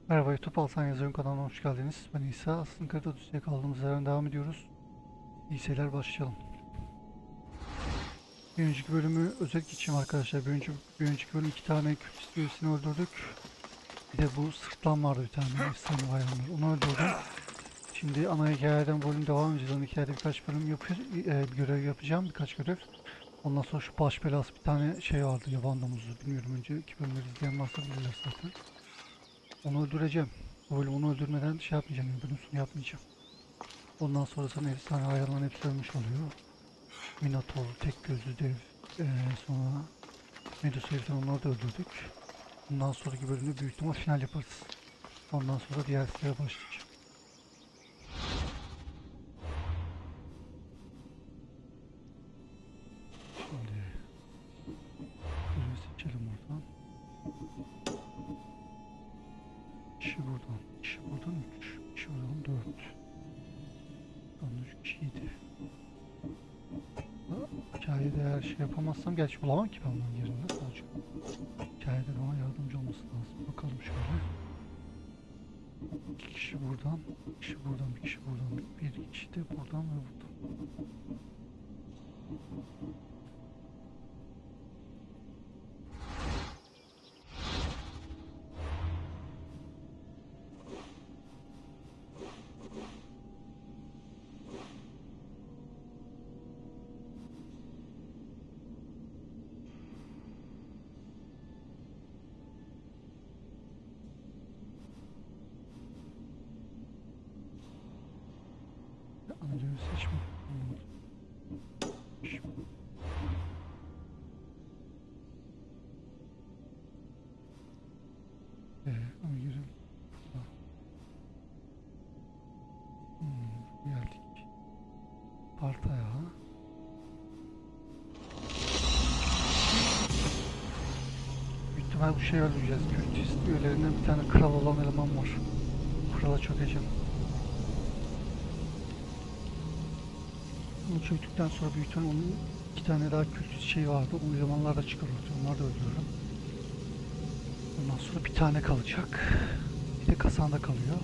Merhaba YouTube ALSENYAZ Oyun kanalına hoş geldiniz. Ben İsa. Aslında kayıt düzeye kaldığımız yerden devam ediyoruz. İyi seyirler, başlayalım. Bir önceki bölümü özel geçeyim arkadaşlar. Bir önceki bölüm 2 tane kültist üyesini öldürdük. Bir de bu sırtlan vardı, bir tane efsane hayvanlar. Onu öldürdüm. Şimdi ana hikayeden bölüm devam edeceğiz. Ana hikayede birkaç bölüm bir görev yapacağım. Birkaç görev. Ondan sonra şu baş belası bir tane şey vardı, yaban domuzu. Bilmiyorum, önceki bölümleri izleyen varsa bilirler zaten. Onu öldüreceğim. Bu bölüm onu öldürmeden şey yapmayacağım, yani bölüm sonu yapmayacağım. Ondan sonrasında efsane hayvanların hepsi ölmüş oluyor. Minotaur, tek gözlü dev, sonra Medusa heriften, onları da öldürdük. Bundan sonraki bölümde büyük ihtimal final yaparız. Ondan sonra diğer sıraya başlayacağım. Şimdi bölümü seçelim oradan. Kişi buradan, kişi buradan 3, kişi buradan 4. Buradan 3 kişiydi. Hikayede eğer şey yapamazsam, gerçi bulamam ki ben bunun yerini, nasıl olacak? Hikayede bana yardımcı olması lazım. Bakalım şöyle. 2 kişi buradan, bir kişi buradan, bir kişi buradan, bir kişi de buradan ve buradan. Anadolu'yu seçme. Ama girelim. Geldik. Sparta'ya. Büyük ihtimal bu şey öldüreceğiz. Kültist üyelerinden bir tane kral olan eleman var. Krala çökeceğim. Onu çöktükten sonra büyük ihtimal onun 2 tane daha kültist şey vardı. O elemanlar da çıkar ortaya. Onları da öldürürüm. Ondan sonra bir tane kalacak. Bir de kasanda kalıyor.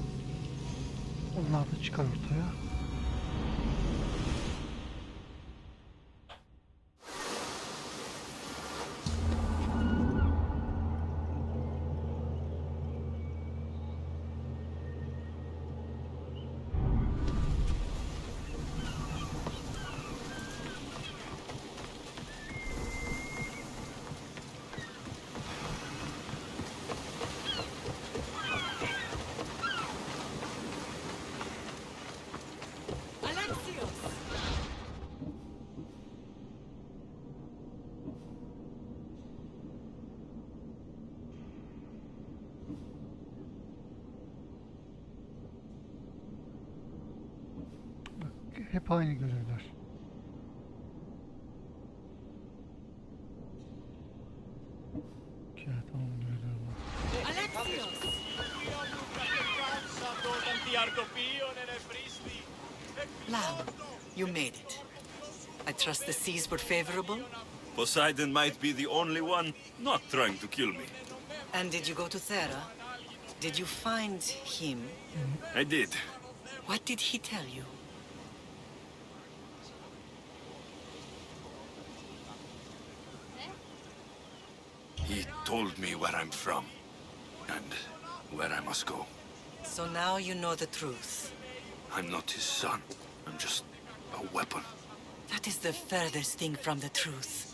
Onlar da çıkar ortaya. Hep aynı görevler. Okay, tamam, görevler var. Lamb, you made it. I trust the seas were favorable. Poseidon might be the only one not trying to kill me. And did you go to Thera? Did you find him? I did. What did he tell you? He told me where I'm from and where I must go. So now you know the truth. I'm not his son. I'm just a weapon. That is the furthest thing from the truth.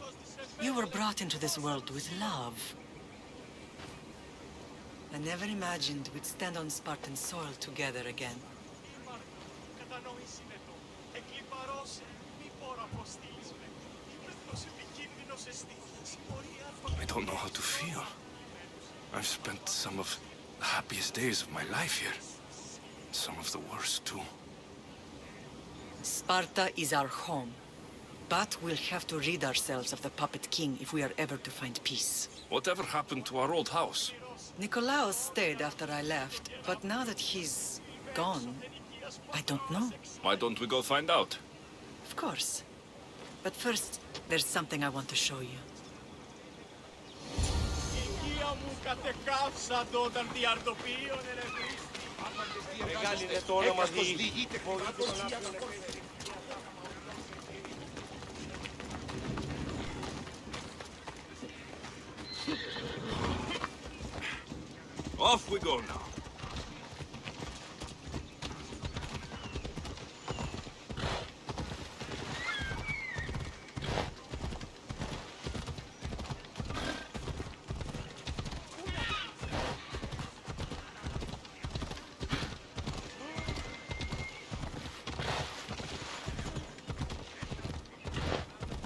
You were brought into this world with love. I never imagined we'd stand on Spartan soil together again. I don't know how to feel. I've spent some of the happiest days of my life here. Some of the worst, too. Sparta is our home. But we'll have to rid ourselves of the puppet king if we are ever to find peace. Whatever happened to our old house? Nikolaos stayed after I left, but now that he's gone, I don't know. Why don't we go find out? Of course. But first, there's something I want to show you. μου κατεκάψατο όταν τι αρτοπίων ελευθερίστη. Μεγάλη είναι το όνομα διηγείται. Off we go now.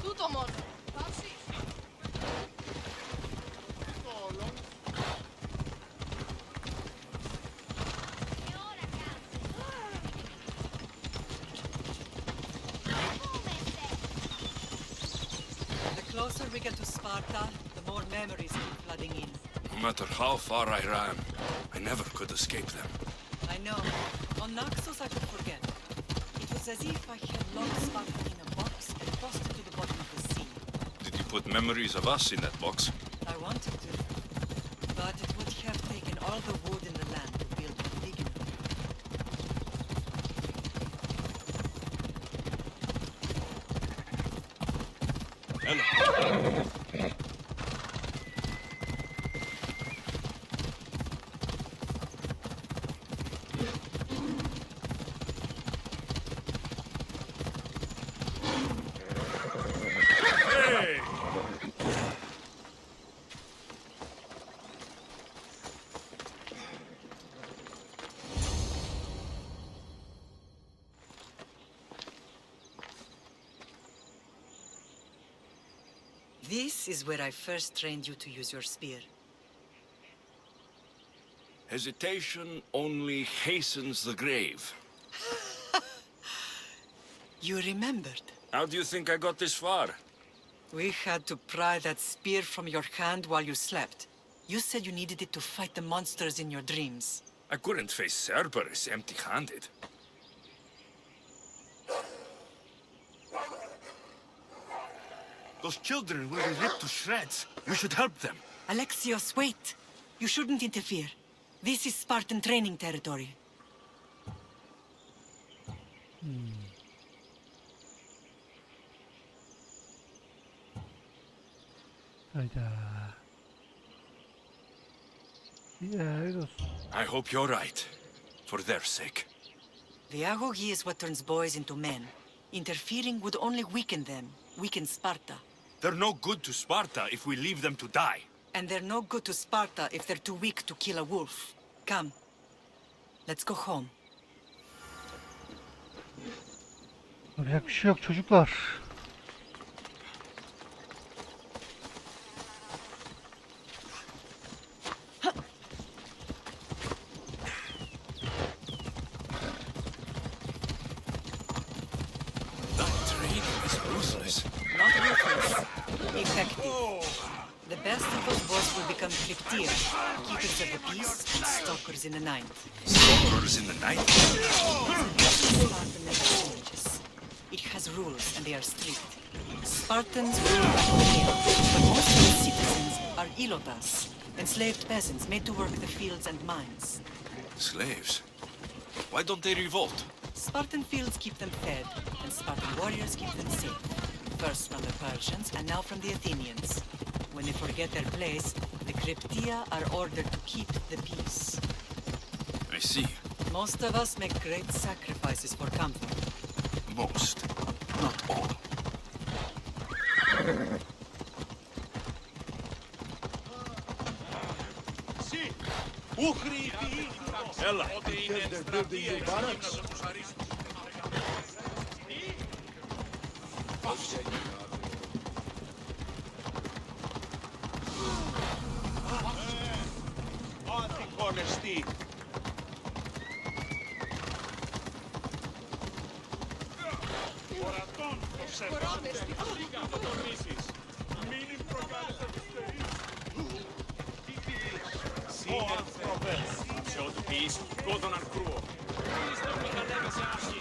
Τούτο μόνο. Πάψει. The closer we get to Sparta, the more memories keep flooding in. No matter how far I ran, I never could escape them. I know. On Naxos I could forget. It was as if I had locked Sparta in a box and tossed it to the bottom of the sea. Did you put memories of us in that box? I wanted to, but it would have taken all the wood in the land to build one big enough. This is where I first trained you to use your spear. Hesitation only hastens the grave. You remembered. How do you think I got this far? We had to pry that spear from your hand while you slept. You said you needed it to fight the monsters in your dreams. I couldn't face Cerberus empty-handed. Those children will be ripped to shreds. You should help them. Alexios, wait! You shouldn't interfere. This is Spartan training territory. Hayda. Öyle olsun. I hope you're right. For their sake. The agogi is what turns boys into men. Interfering would only weaken them, weaken Sparta. They're no good to Sparta if we leave them to die. And they're no good to Sparta if they're too weak to kill a wolf. Come. Let's go home. Yapacak bir şey yok çocuklar. That training is ruthless. Not ruthless. Effective. The best of those boys will become Cryptia, keepers of the peace and stalkers in the night. Stalkers in the night? Sparta never changes. It has rules and they are strict. Spartans rule by fear, but most of its citizens are ilotas, enslaved peasants made to work the fields and mines. Slaves? Why don't they revolt? Spartan fields keep them fed, and Spartan warriors keep them safe. First from the Persians, and now from the Athenians. When they forget their place, the Cryptia are ordered to keep the peace. I see. Most of us make great sacrifices for comfort. Most. Not all. Έλα. Ότι είναι στρατεία εξωγήινας να τους αρίσουν. Αντικονεστή. Ορατών, το σεβάστε. Λίγα θα τονίσεις. Μην προκάλεσα τους θεείς. Ο ανθρωπές. Σε ό,τι πεις, κόδωναν κρούο. Είστε που κατέβησε άσχη.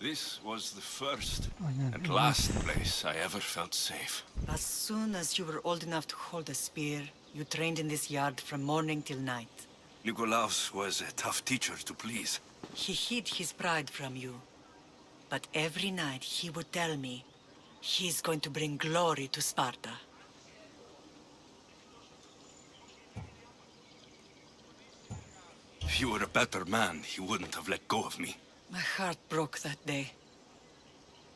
This was the first Aynen. and last place I ever felt safe. As soon as you were old enough to hold a spear, you trained in this yard from morning till night. Nikolaus was a tough teacher to please. He hid his pride from you. But every night he would tell me, he's going to bring glory to Sparta. If you were a better man, he wouldn't have let go of me. My heart broke that day.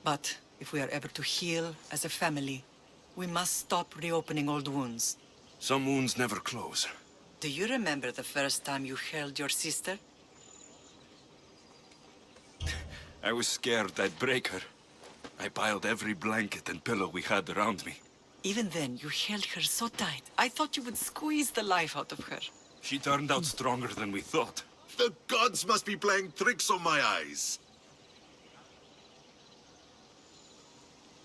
But if we are ever to heal as a family, we must stop reopening old wounds. Some wounds never close. Do you remember the first time you held your sister? I was scared I'd break her. I piled every blanket and pillow we had around me. Even then, you held her so tight. I thought you would squeeze the life out of her. She turned out stronger than we thought. The gods must be playing tricks on my eyes.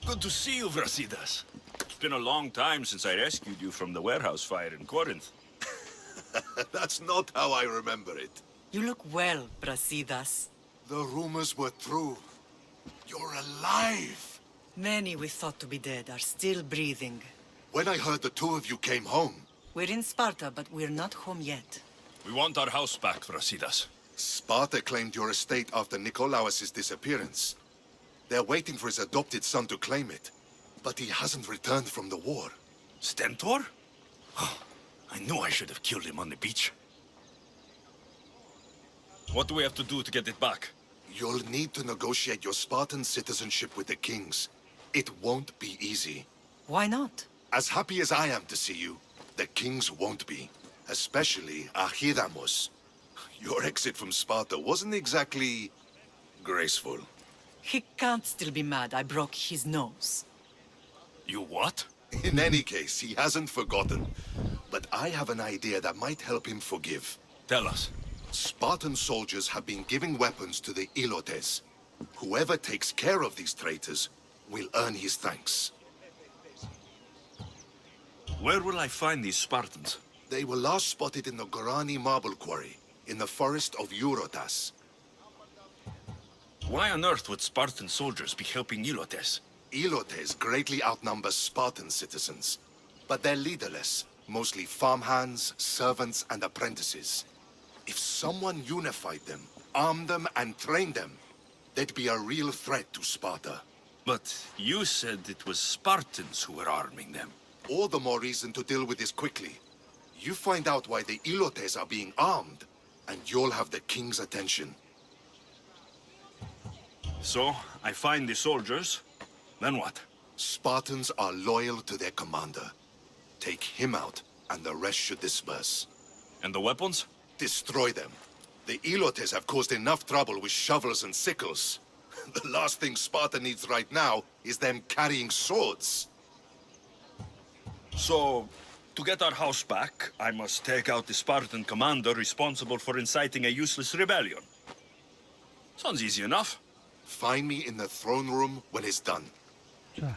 Good to see you, Brasidas. It's been a long time since I rescued you from the warehouse fire in Corinth. That's not how I remember it. You look well, Brasidas. The rumors were true. You're alive. Many we thought to be dead are still breathing. When I heard the two of you came home, We're in Sparta, but we're not home yet. We want our house back, Brasidas. Sparta claimed your estate after Nikolaus' disappearance. They're waiting for his adopted son to claim it, but he hasn't returned from the war. Stentor? I knew I should have killed him on the beach. What do we have to do to get it back? You'll need to negotiate your Spartan citizenship with the kings. It won't be easy. Why not? As happy as I am to see you, the kings won't be. Especially Archidamos. Your exit from Sparta wasn't exactly graceful. He can't still be mad I broke his nose. You what? In any case, he hasn't forgotten. But I have an idea that might help him forgive. Tell us. Spartan soldiers have been giving weapons to the Ilotes. Whoever takes care of these traitors will earn his thanks. Where will I find these Spartans? They were last spotted in the Gorani marble quarry, in the forest of Eurotas. Why on earth would Spartan soldiers be helping Ilotes? Ilotes greatly outnumber Spartan citizens, but they're leaderless, mostly farmhands, servants, and apprentices. If someone unified them, armed them, and trained them, they'd be a real threat to Sparta. But you said it was Spartans who were arming them. All the more reason to deal with this quickly. You find out why the Ilotes are being armed, and you'll have the king's attention. So, I find the soldiers, then what? Spartans are loyal to their commander. Take him out, and the rest should disperse. And the weapons? Destroy them. The Ilotes have caused enough trouble with shovels and sickles. The last thing Sparta needs right now is them carrying swords. So, to get our house back, I must take out the Spartan commander responsible for inciting a useless rebellion. Sounds easy enough. Find me in the throne room when it's done. Güzel.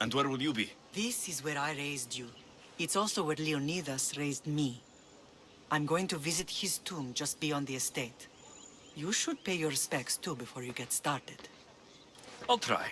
And where will you be? This is where I raised you. It's also where Leonidas raised me. I'm going to visit his tomb just beyond the estate. You should pay your respects too before you get started. I'll try.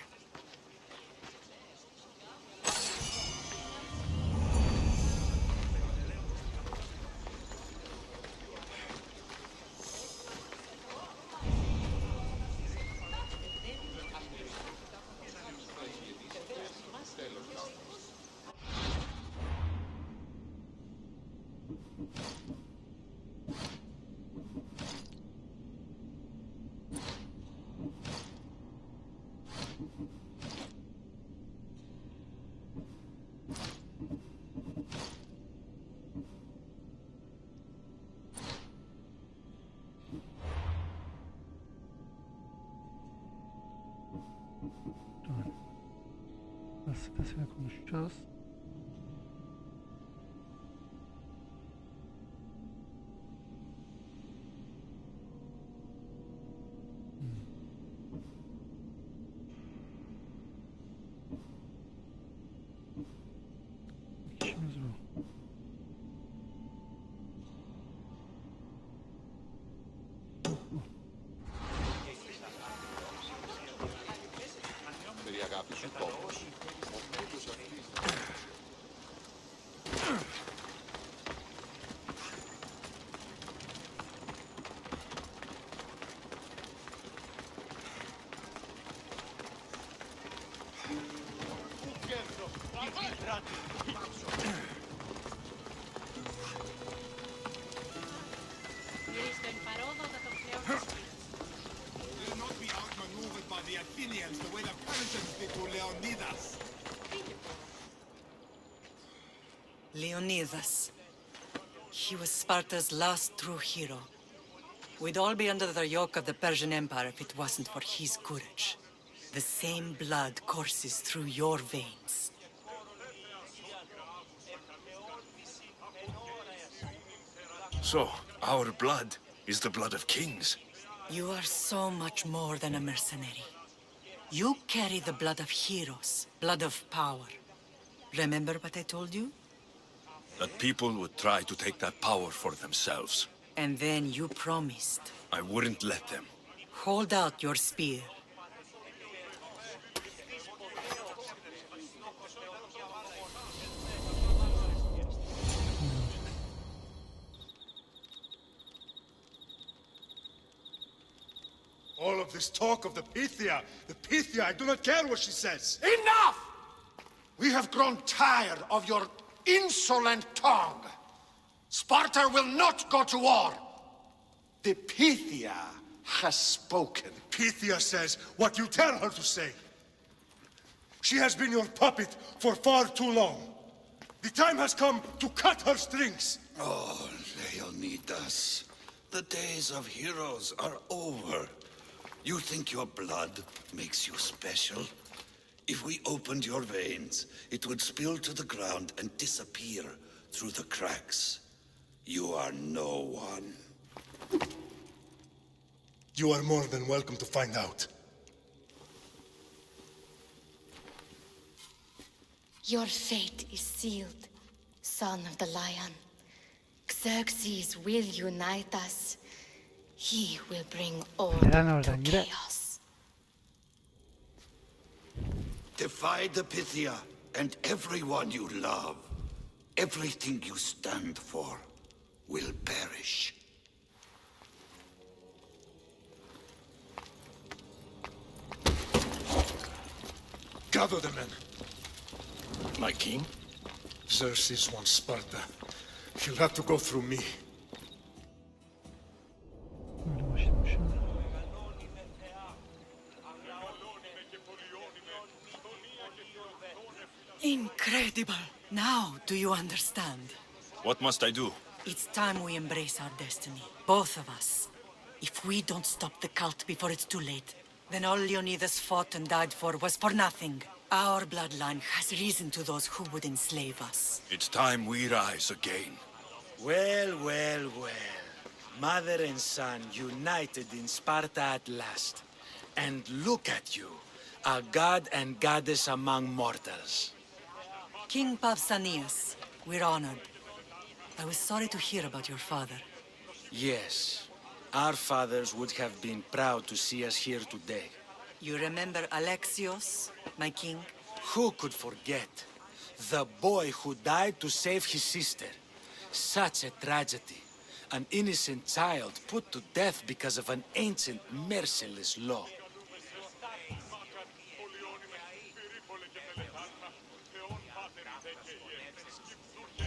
Listesine konuşacağız. İşimiz bu. αγάπη σου τόπος. Ο φίλος αυτής... Γυρίστον παρόδοτα το πλέον της Will not be outmaneuvered by the Athenians the way the Persians did to Leonidas. Leonidas. He was Sparta's last true hero. We'd all be under the yoke of the Persian Empire if it wasn't for his courage. The same blood courses through your veins. So, our blood is the blood of kings. You are so much more than a mercenary. You carry the blood of heroes, blood of power. Remember what I told you? That people would try to take that power for themselves. And then you promised. I wouldn't let them. Hold out your spear. All of this talk of the Pythia, I do not care what she says. Enough! We have grown tired of your insolent tongue. Sparta will not go to war. The Pythia has spoken. Pythia says what you tell her to say. She has been your puppet for far too long. The time has come to cut her strings. Oh, Leonidas, the days of heroes are over. You think your blood makes you special? If we opened your veins, it would spill to the ground and disappear through the cracks. You are no one. You are more than welcome to find out. Your fate is sealed, son of the lion. Xerxes will unite us. He will bring order to chaos. Defy the Pythia and everyone you love. Everything you stand for will perish. Gather the men. My king? Xerxes wants Sparta. He'll have to go through me. Böyle başlamışım. Incredible! Now do you understand? What must I do? It's time we embrace our destiny, both of us. If we don't stop the cult before it's too late, then all Leonidas fought and died for was for nothing. Our bloodline has risen to those who would enslave us. It's time we rise again. Well, well, well. Mother and son united in Sparta at last. And look at you, a god and goddess among mortals. King Pausanias, we're honored. I was sorry to hear about your father. Yes, our fathers would have been proud to see us here today. You remember Alexios, my king? Who could forget? The boy who died to save his sister. Such a tragedy. An innocent child put to death because of an ancient, merciless law.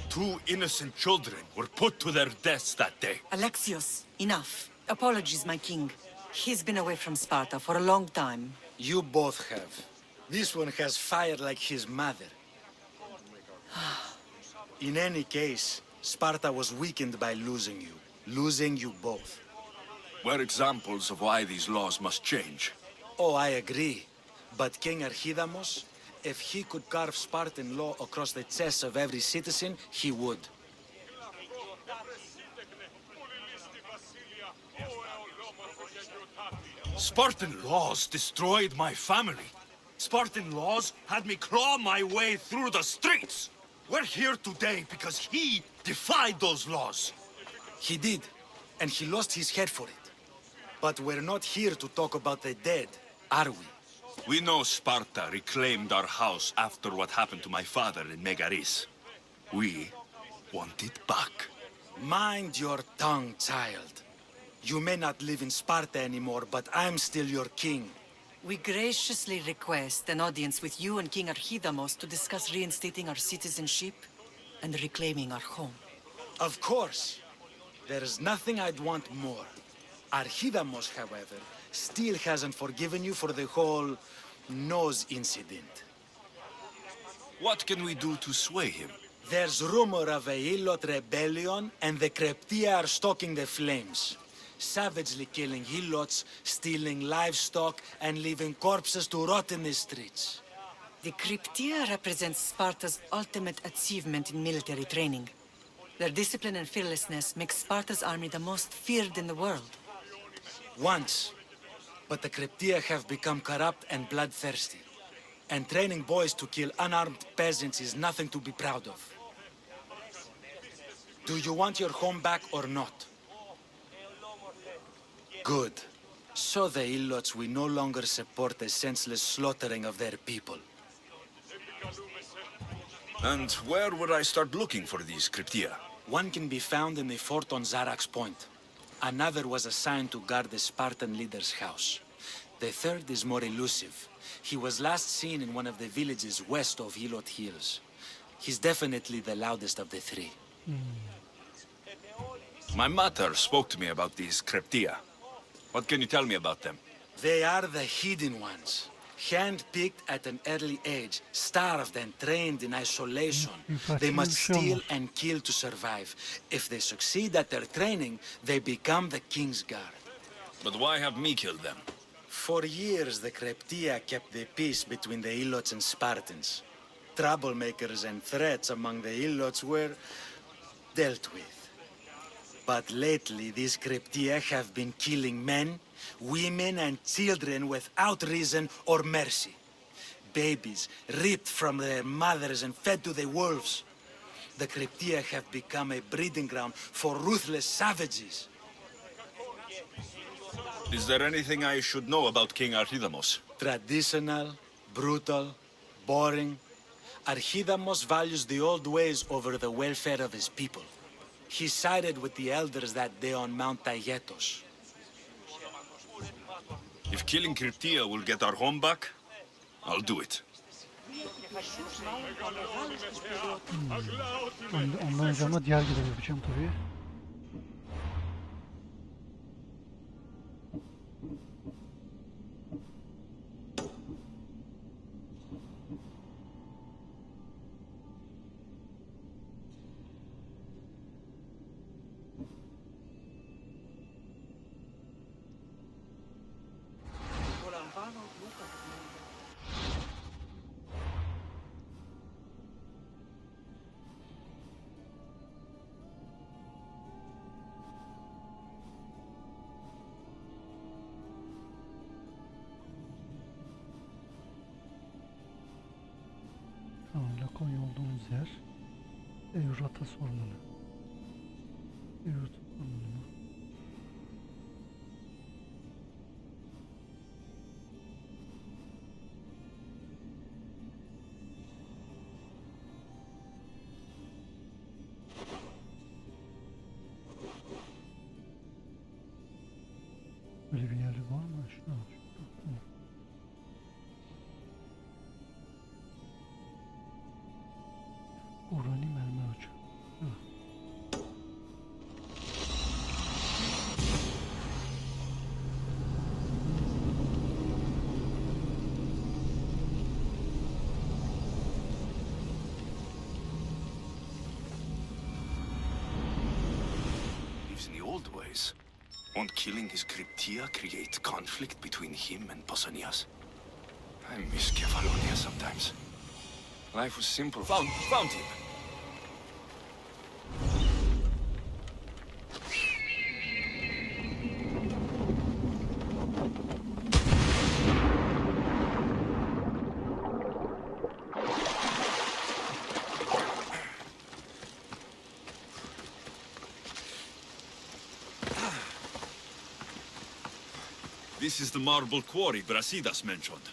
Two innocent children were put to their deaths that day. Alexios, enough. Apologies, my king. He's been away from Sparta for a long time. You both have. This one has fire like his mother. In any case, Sparta was weakened by losing you both. We're examples of why these laws must change. Oh, I agree. But King Archidamos, if he could carve Spartan law across the chests of every citizen, he would. Spartan laws destroyed my family. Spartan laws had me claw my way through the streets. We're here today because he defied those laws. He did, and he lost his head for it. But we're not here to talk about the dead, are we? We know Sparta reclaimed our house after what happened to my father in Megaris. We want it back. Mind your tongue, child. You may not live in Sparta anymore, but I'm still your king. We graciously request an audience with you and King Archidamos to discuss reinstating our citizenship and reclaiming our home. Of course. There's nothing I'd want more. Archidamos, however, still hasn't forgiven you for the whole nose incident. What can we do to sway him? There's rumor of a Hilot rebellion, and the Kreptia are stoking the flames. Savagely killing Hilots, stealing livestock, and leaving corpses to rot in the streets. The Cryptia represents Sparta's ultimate achievement in military training. Their discipline and fearlessness make Sparta's army the most feared in the world. Once. But the Cryptia have become corrupt and bloodthirsty. And training boys to kill unarmed peasants is nothing to be proud of. Do you want your home back or not? Good. So the Ilots will no longer support the senseless slaughtering of their people. And where would I start looking for these Cryptia? One can be found in the fort on Zarax Point. Another was assigned to guard the Spartan leader's house. The third is more elusive. He was last seen in one of the villages west of Hilot Hills. He's definitely the loudest of the three. My mater spoke to me about these Cryptia. What can you tell me about them? They are the hidden ones. Hand-picked at an early age, starved and trained in isolation. They must steal and kill to survive. If they succeed at their training, they become the king's guard. But why have me killed them? For years, the Cryptia kept the peace between the Ilots and Spartans. Troublemakers and threats among the Ilots were dealt with. But lately, these Cryptia have been killing men, women, and children without reason or mercy. Babies ripped from their mothers and fed to the wolves. The Cryptia have become a breeding ground for ruthless savages. Is there anything I should know about King Archidamos? Traditional, brutal, boring. Archidamos values the old ways over the welfare of his people. He sided with the elders that day on Mount Taygetos. If killing Cryptia will get our home back, I'll do it. Ondan önce ama diğer görevi yapacağım tabii. Lakonya olduğumuz yer Euratas Ormanı. Euratas Ormanı mı? Böyle bir yer var mı? Şuna bak. Urani mermi ucu. Lives in the old ways. Won't killing his Cryptia create conflict between him and Pausanias? I miss Kefalonia sometimes. Life was simple. Found him! This is the marble quarry Brasidas mentioned.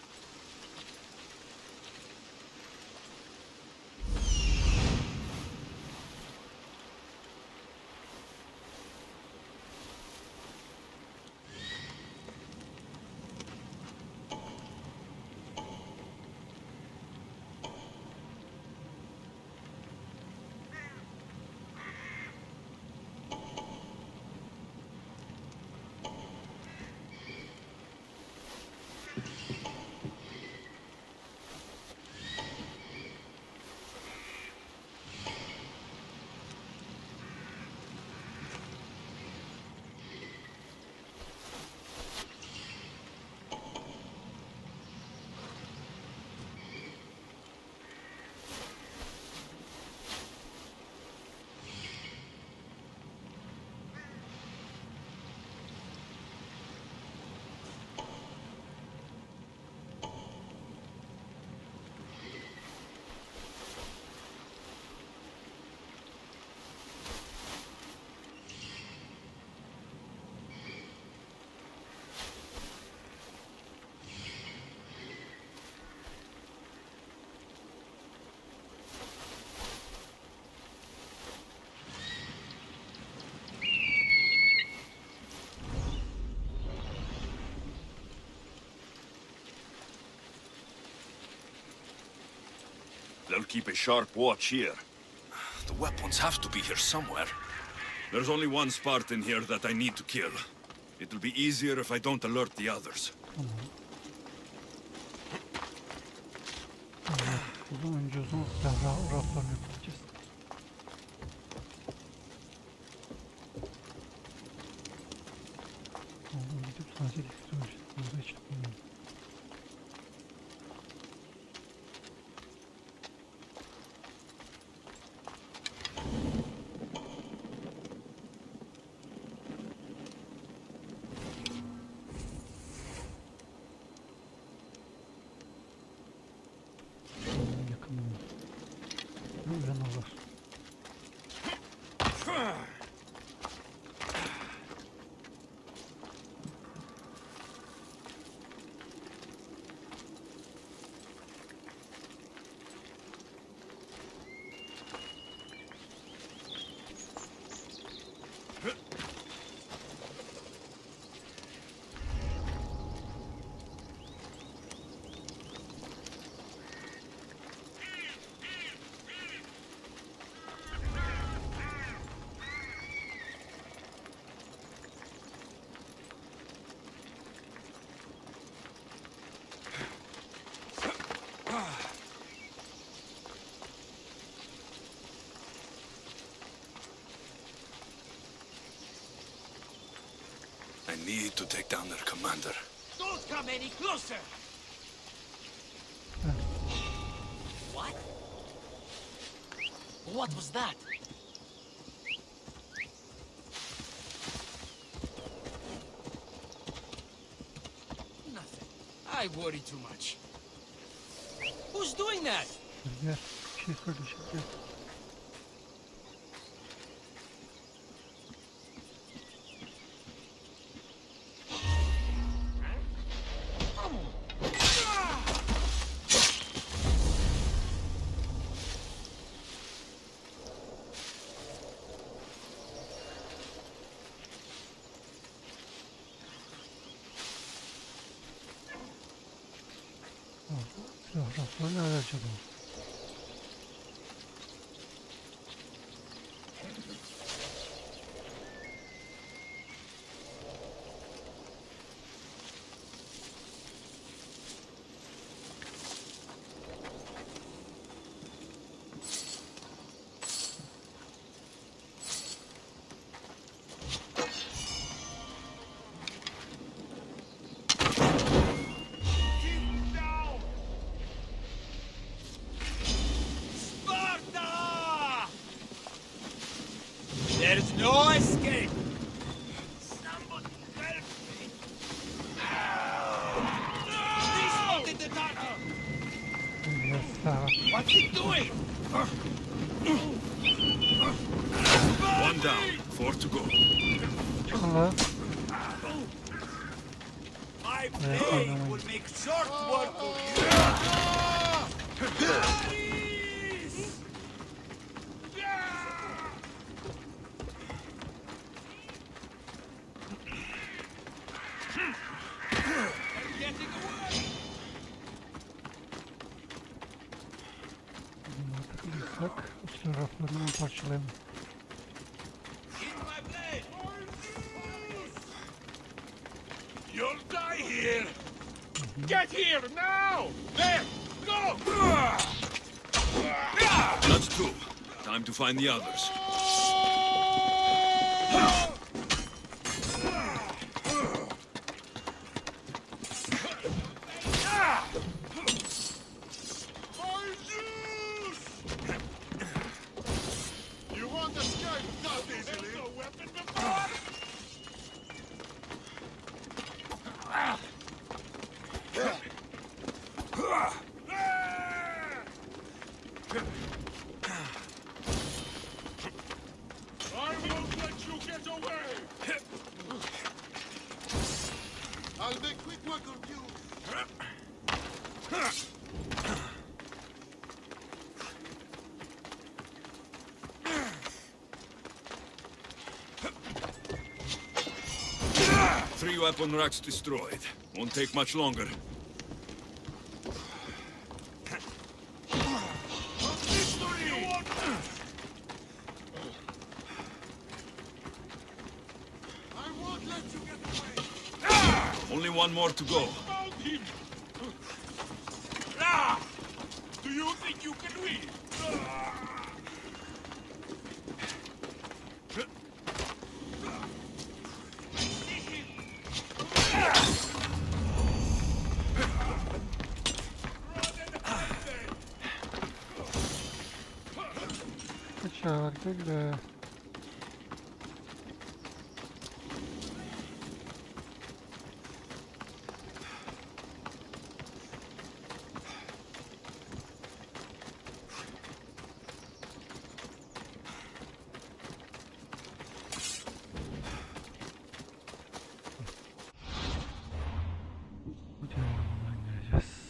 They'll keep a sharp watch here. The weapons have to be here somewhere. There's only one Spartan here that I need to kill. It'll be easier if I don't alert the others. Uzun önce uzun silahlar raflarını yapacağız. Gidip sadece dikkat burada hiç bilmiyorum. I need to take down their commander. Don't come any closer! What? What was that? Nothing. I worry too much. Who's doing that? Gel, bir şey söyleyeceğim. Gel. Silah rafları nerede acaba? There's no escape! Somebody help me! He spotted the target! What's he doing? One down, 4 to go. Çıkın lan. My blade will make short work of you! Bak, o silah raflarını parçalayalım. You'll die here! Get here now! There! Go! That's 2. Time to find the others. You won't escape that easily. No weapon before! I won't let you get away! I'll make quick work of you. Three weapon racks destroyed. Won't take much longer. one more to go. Found him! Ah! Do you think you can win? Kaçar güle. Bu devamından geleceğiz.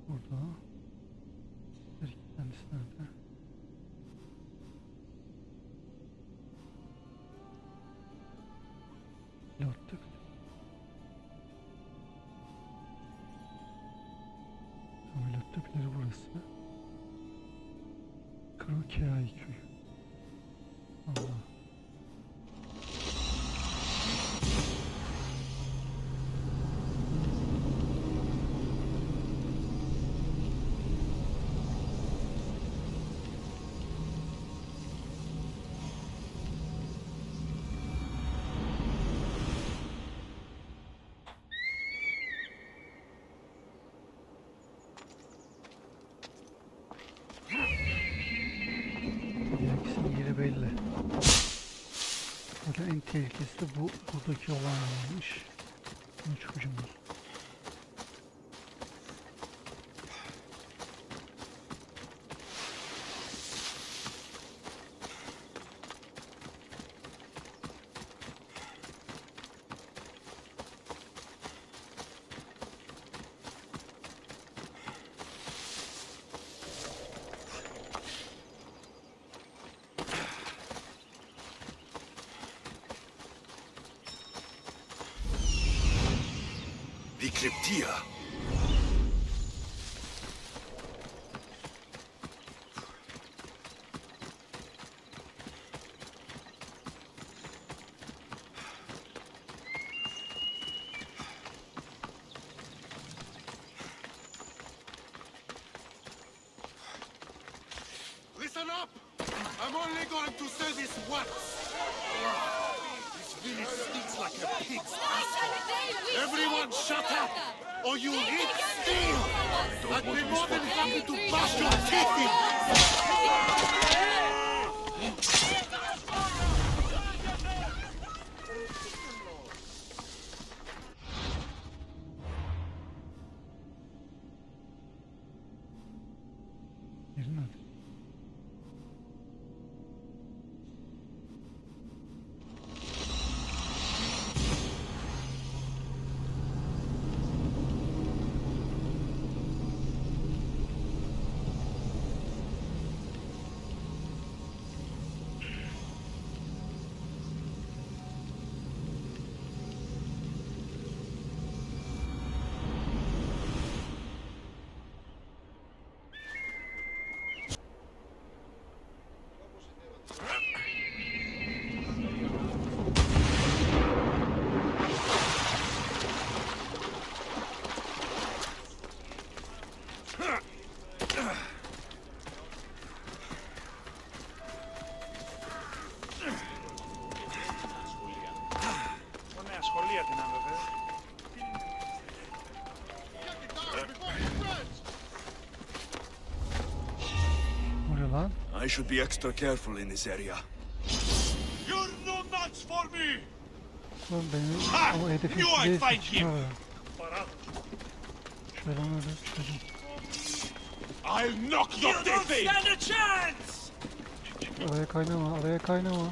Burada. Bir iki tanesi nerede? Pilottuk. Pilottuk biri burası. Krokiay köyü. Allah. Herkesin yeri belli. Zaten en tehlikesi de bu buradaki olan varmış. Bunu çıkacağım. Vikriptia. Listen up! I'm only going to say this once. This village stinks like a pig's asshole. Everyone shut up, or you'll eat steel! I'd be more than happy to bash your teeth in! Yeri nerede? I should be extra careful in this area. You're no match for me! Oğlum benim Ha! o hedefim You I değil find him! Şöyle onu öyle çıkacağım. I'll knock your teeth in! Stand a chance! Çık, araya kaynama, araya kaynama.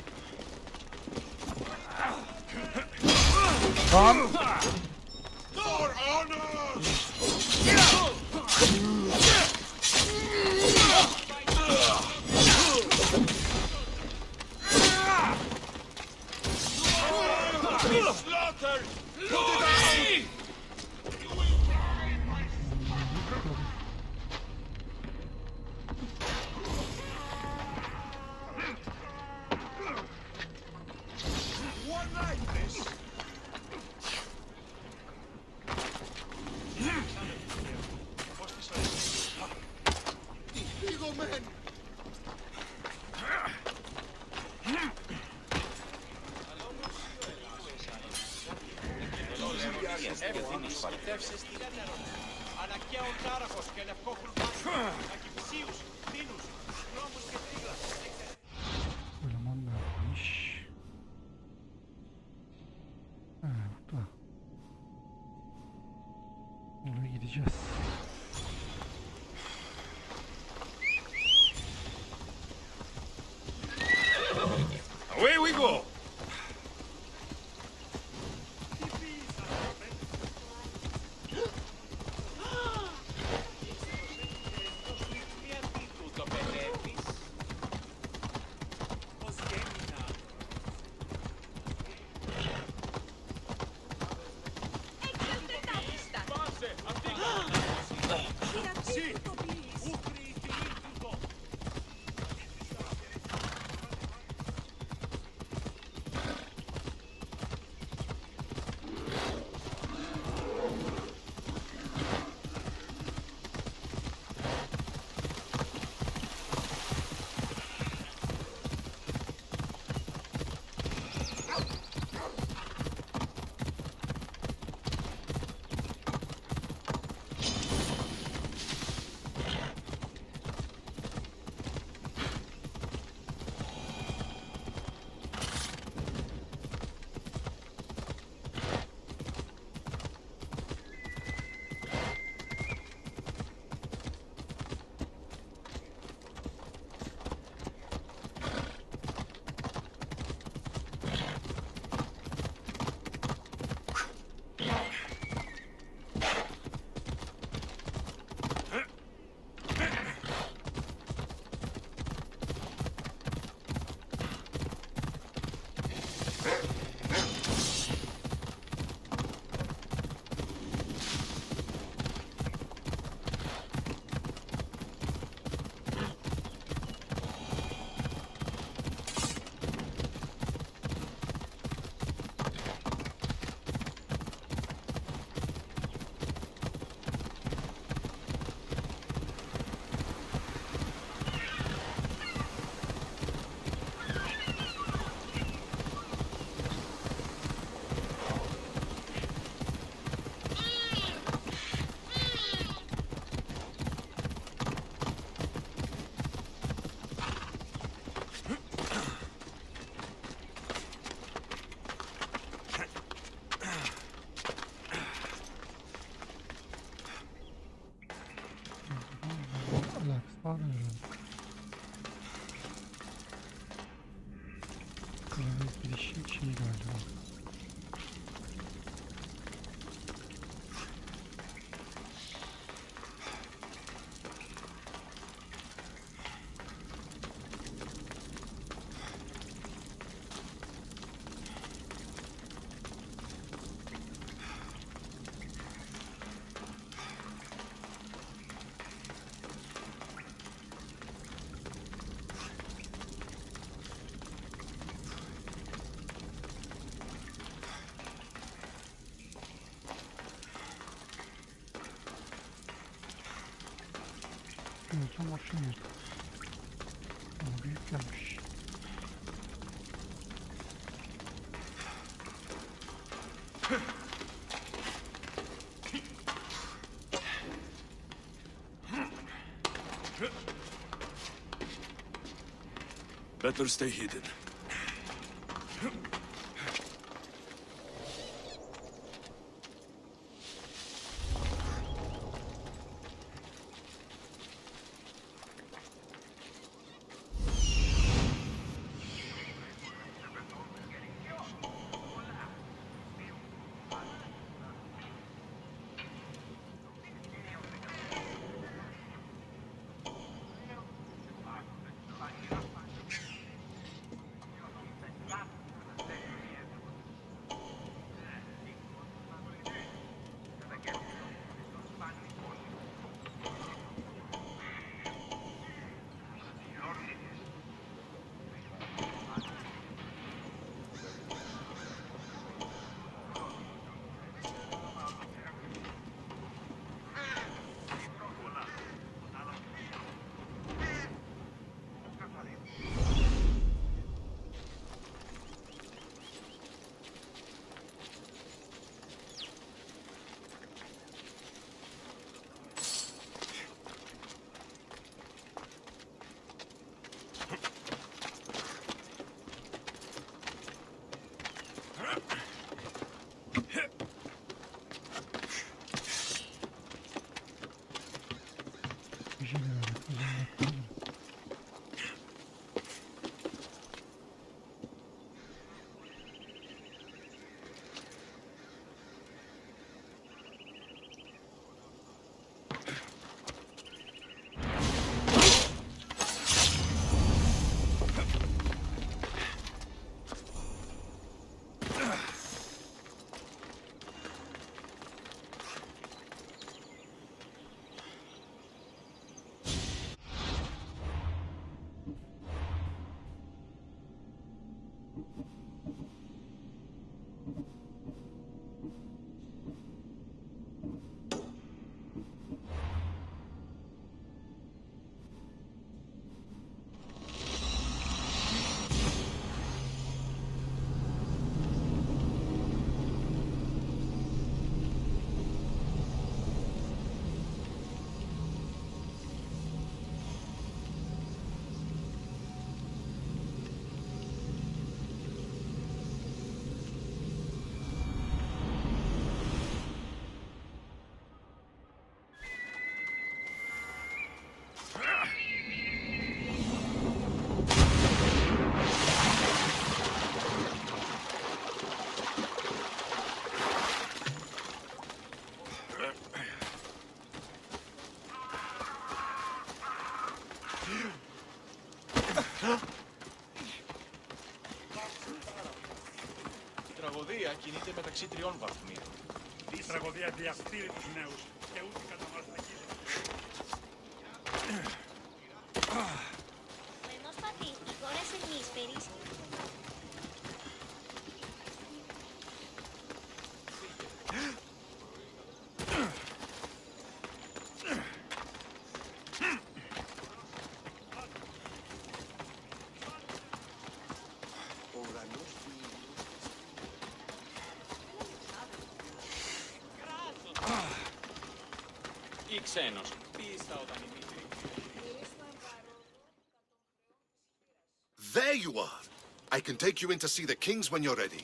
Lan! For honor! Στρατεύσεις στην Έδερο. Αναγκαίων τάραχος και λευκό κουρβάνι. Ακυψίους, δίνους, δρόμους και τρίγλα. Eleman neredeymiş? Burada. Oraya gideceğiz. Away we go! Το παιδεύεις. Πώς γέμινα. Πάσε, αυτή Sì, ούκρι τούτο. Var mı? Klavye girişi şeyi galiba. Tam hoşuna girdi. Ama büyük gelmiş. Better stay hidden. Η τραγωδία κινείται μεταξύ 3 βαθμίων. Η τραγωδία διαστήρει τους νέους και ούτε κατά μας να γίνει. Podemos partir y horas hemisferis. Ή ξένος. Πίστα όταν η μήτρη. There you are. I can take you in to see the kings when you're ready.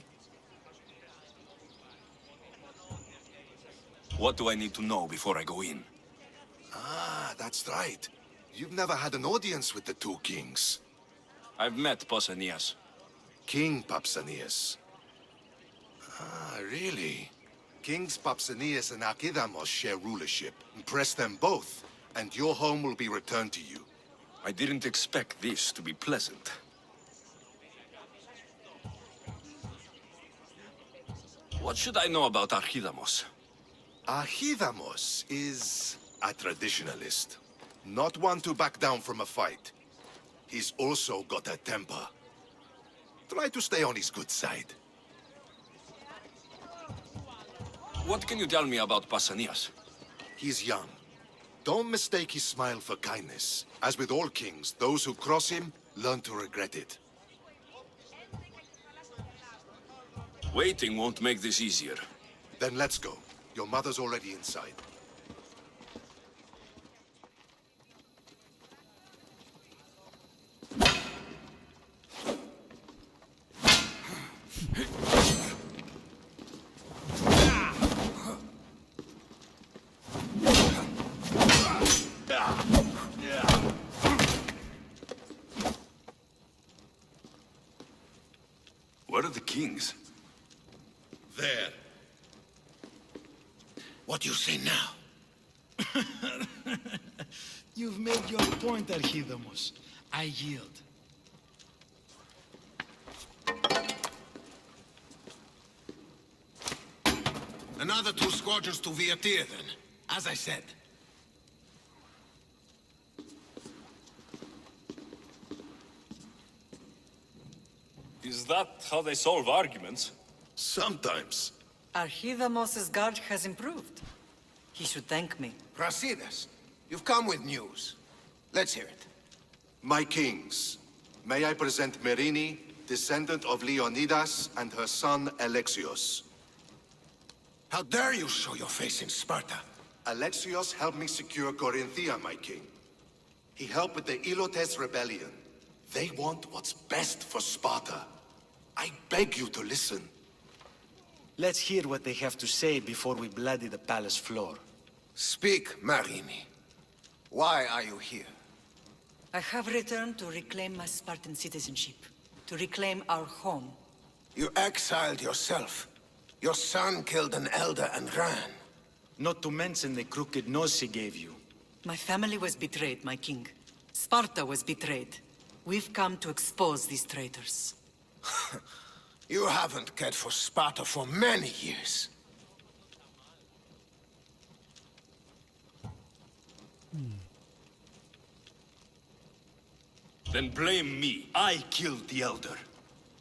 What do I need to know before I go in? Ah, that's right. You've never had an audience with the two kings. I've met Pausanias. King Pausanias. Ah, really? Kings Pausanias and Archidamos share rulership. Impress them both, and your home will be returned to you. I didn't expect this to be pleasant. What should I know about Archidamos? Archidamos is a traditionalist. Not one to back down from a fight. He's also got a temper. Try to stay on his good side. What can you tell me about Pausanias? He's young. Don't mistake his smile for kindness. As with all kings, those who cross him learn to regret it. Waiting won't make this easier. Then let's go. Your mother's already inside. Where are the kings? There. What do you say now? You've made your point, Archidamos. I yield. Another 2 squadrons to Viatir, then. As I said. Is that how they solve arguments? Sometimes. Archidamos' guard has improved. He should thank me. Brasidas, you've come with news. Let's hear it. My kings, may I present Merini, descendant of Leonidas, and her son Alexios. How dare you show your face in Sparta? Alexios helped me secure Corinthia, my king. He helped with the Ilotes rebellion. They want what's best for Sparta. I beg you to listen. Let's hear what they have to say before we bloody the palace floor. Speak, Marini. Why are you here? I have returned to reclaim my Spartan citizenship, to reclaim our home. You exiled yourself. Your son killed an elder and ran. Not to mention the crooked nose he gave you. My family was betrayed, my king. Sparta was betrayed. We've come to expose these traitors. You haven't cared for Sparta for many years. Then blame me. I killed the elder.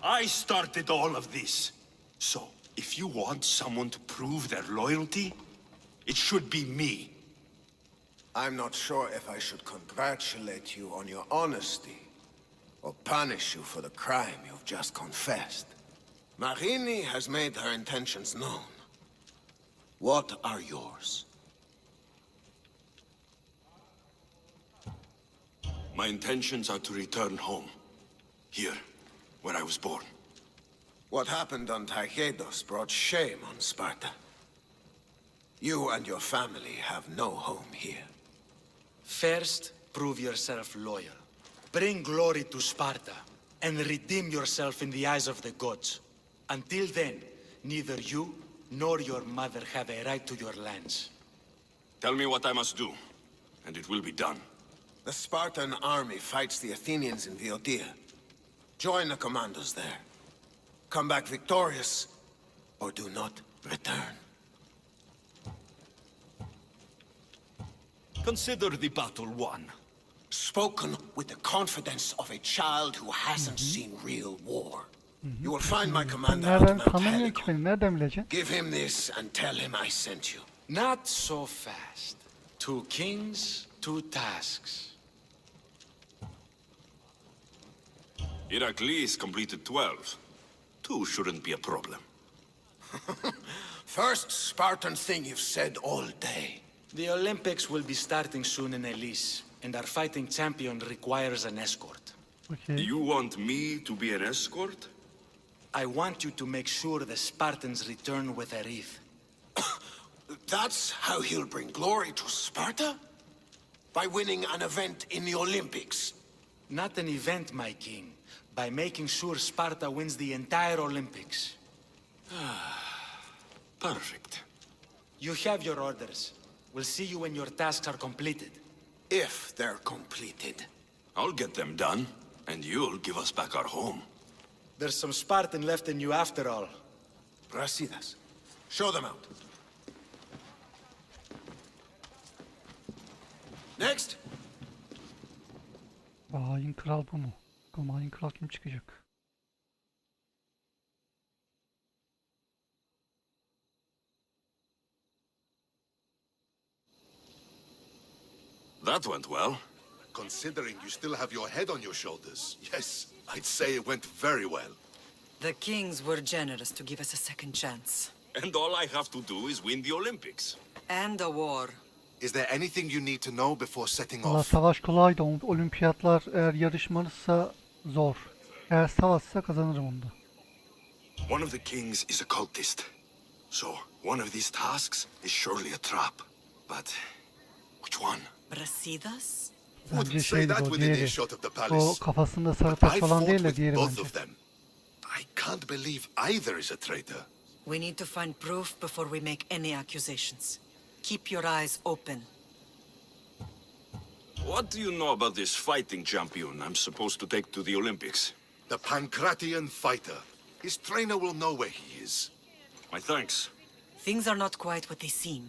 I started all of this. So, if you want someone to prove their loyalty, it should be me. I'm not sure if I should congratulate you on your honesty or punish you for the crime you've just confessed. Marini has made her intentions known. What are yours? My intentions are to return home. Here, where I was born. What happened on Taygedos brought shame on Sparta. You and your family have no home here. First, prove yourself loyal. Bring glory to Sparta, and redeem yourself in the eyes of the gods. Until then, neither you nor your mother have a right to your lands. Tell me what I must do, and it will be done. The Spartan army fights the Athenians in Videoyu. Join the commandos there. Come back victorious, or do not return. Consider the battle won. Spoken with the confidence of a child who hasn't seen real war. You will find my commander at Nereden Mount tanımıyor ki Helicon. beni? Nereden bileceksin? Give him this and tell him I sent you. Not so fast. 2 kings, 2 tasks. Heracles completed 12. 2 shouldn't be a problem. First Spartan thing you've said all day. The Olympics will be starting soon in Elise, and our fighting champion requires an escort. Okay. You want me to be an escort? I want you to make sure the Spartans return with a wreath. That's how he'll bring glory to Sparta? By winning an event in the Olympics? Not an event, my king. By making sure Sparta wins the entire Olympics. Perfect. You have your orders. We'll see you when your tasks are completed. If they're completed. I'll get them done, and you'll give us back our home. There's some Spartan left in you after all. Brasidas. Show them out. Next. Hain kral bu mu? Bakalım hain kral kim çıkacak? That went well. Considering you still have your head on your shoulders, yes, I'd say it went very well. The kings were generous to give us a second chance. And all I have to do is win the Olympics. And a war. Is there anything you need to know before setting Valla off? savaş kolay da olimpiyatlar eğer yarışmalıysa zor. Eğer savaşsa kazanırım onda. One of the kings is a cultist. So, one of these tasks is surely a trap. But, which one? Brasidas? Bence Wouldn't say şeydi that o within diğeri. earshot of the O palace. kafasında sarı But taş I falan fought değil de with diğeri both bence. of them. I can't believe either is a traitor. We need to find proof before we make any accusations. Keep your eyes open. What do you know about this fighting champion I'm supposed to take to the Olympics? The Pancratian fighter. His trainer will know where he is. My thanks. Things are not quite what they seem.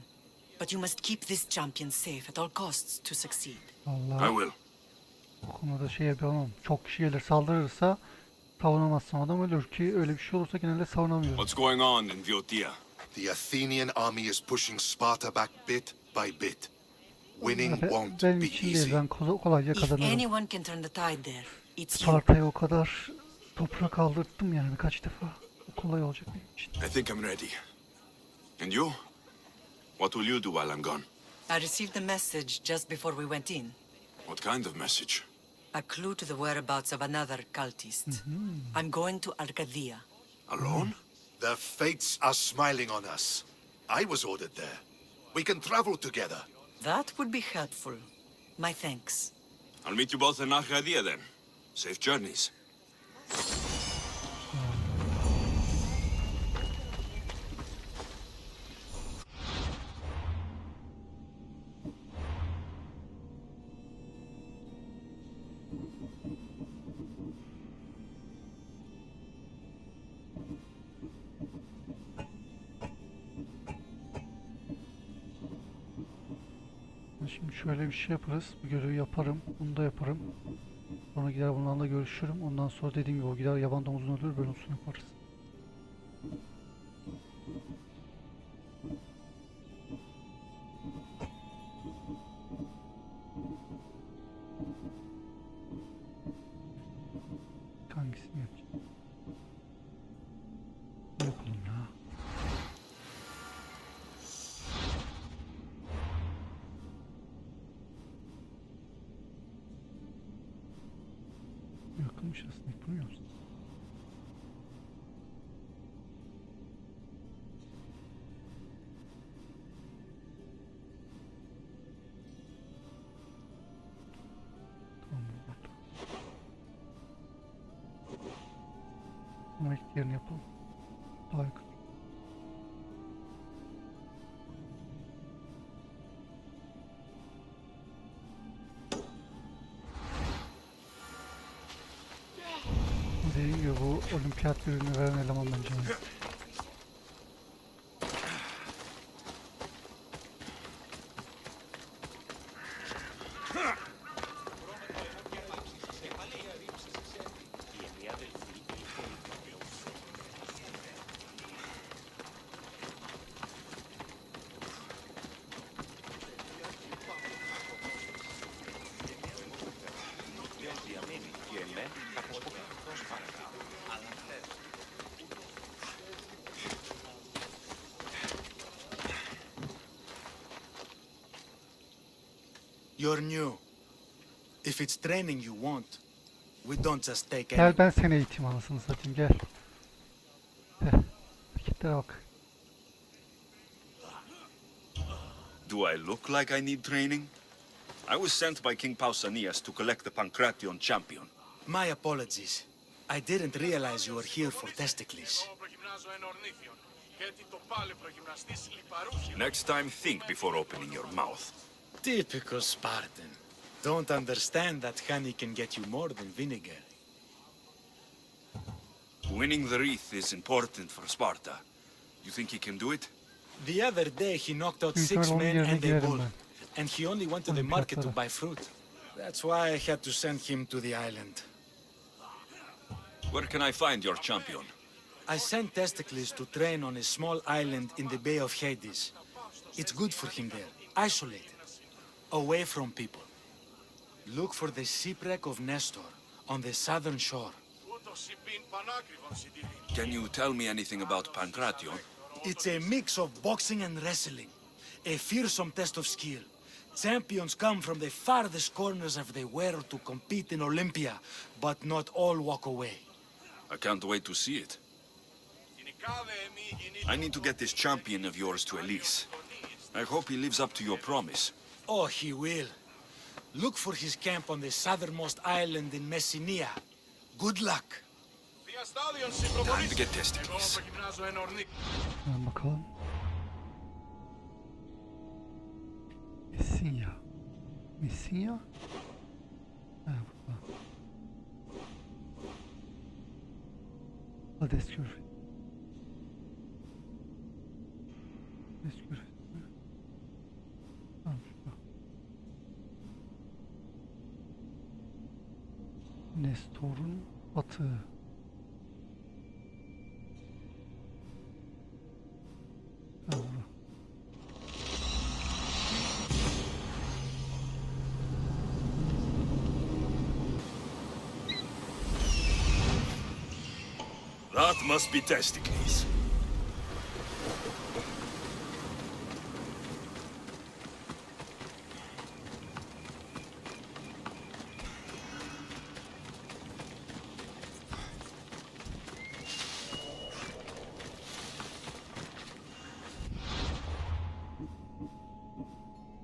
But you must keep this champion safe at all costs to succeed. I Vallahi will. bu konuda şey yapamam. Çok kişi gelir saldırırsa savunamazsam adam ölür ki öyle bir şey olursa genelde savunamıyorum. What's going on in Videoyu? The Athenian army is pushing Sparta back bit by bit. Winning won't Benim be için değil, easy. ben kolayca If kazanırım. anyone can turn the tide there, it's you. Sparta'ya o kadar toprak aldırttım yani kaç defa. O kolay olacak benim için. I think I'm ready. And you? What will you do while I'm gone? I received a message just before we went in. What kind of message? A clue to the whereabouts of another cultist. I'm going to Arcadia. Alone? The fates are smiling on us. I was ordered there. We can travel together. That would be helpful. My thanks. I'll meet you both in Arcadia then. Safe journeys. Şimdi şöyle bir şey yaparız. Bu görevi yaparım. Bunu da yaparım. Sonra gider bunlarla görüşürüm. Ondan sonra dediğim gibi o gider yaban domuzunu öldürür. Böyle olsun yaparız. Hangisini yapacağım? Ne yapalım ya? Yakınmış aslında, yapılmıyor musun? Tamam, burada. Ama ilk yerini yapalım. Daha yakın. olimpiyat ürünü veren eleman bence. You're new. If it's training you want, we don't just take Gel any. ben seni eğiteyim anasını satayım gel. Gel. Hareketlere bak. Do I look like I need training? I was sent by King Pausanias to collect the Pancration champion. My apologies. I didn't realize you were here for testicles. Next time, think before opening your mouth. Typical Spartan. Don't understand that honey can get you more than vinegar. Winning the wreath is important for Sparta. You think he can do it? The other day he knocked out Büyük 6 ihtimal onun men yerine and a girerim bull. ben. And he only went to the market to Olimpiyatlara. buy fruit. That's why I had to send him to the island. Where can I find your champion? I sent Testicles to train on a small island in the Bay of Hades. It's good for him there, isolated, away from people. Look for the shipwreck of Nestor on the southern shore. Can you tell me anything about Pancration? It's a mix of boxing and wrestling. A fearsome test of skill. Champions come from the farthest corners of the world to compete in Olympia, but not all walk away. I can't wait to see it. I need to get this champion of yours to Elise. I hope he lives up to your promise. Oh, he will. Look for his camp on the southernmost island in Messenia. Good luck. Time to get testicles. Hemen bakalım. Messinya. Messinya? Ha burada. Hades Körfezi. Hades Körfezi mi? Tamam şurada. Nestor'un atığı. Ha burada. That must be testicles.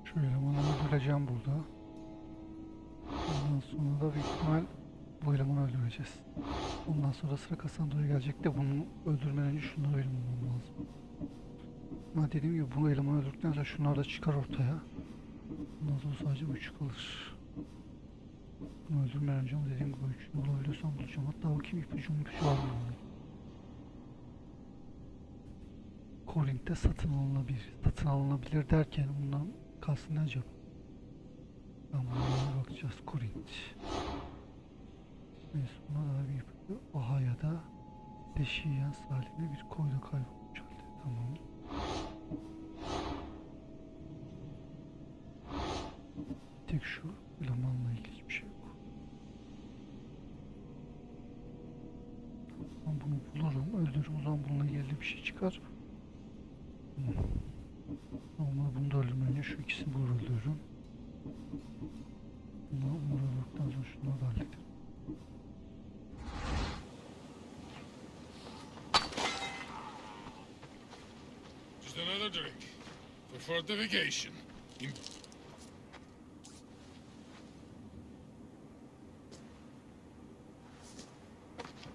Şu elemanı öldüreceğim burada. Ondan sonra da büyük ihtimal bu elemanı öldüreceğiz. Ondan sonra sıra Kassandro'ya gelecek de bunu öldürmeden önce şunları benim bulmam lazım. Ama dediğim gibi bu elemanı öldürdükten sonra şunlar da çıkar ortaya. Ondan sonra sadece bu üç kalır. Bunu öldürmeden önce ama dediğim gibi bu üçünü bulabiliyorsam bulacağım. Hatta bakayım ipucu var mı? Korint'te satın alınabilir. Satın alınabilir derken bundan kastı ne acaba? Tamam, buna bakacağız. Korint. Neyse, buna daha bir ipucu. Ahaya'da Deşiyen Salim'e bir koyda kaybolmuş halde. Tamam. Tek şu elemanla ilgili hiçbir şey yok. Ben bunu bulurum, öldürürüm. O zaman bununla ilgili bir şey çıkar. Ama bunu da öldürmeyince şu ikisini bulur öldürürüm. Bunları öldürdükten sonra şunları da hallederim. Just another drink. For fortification.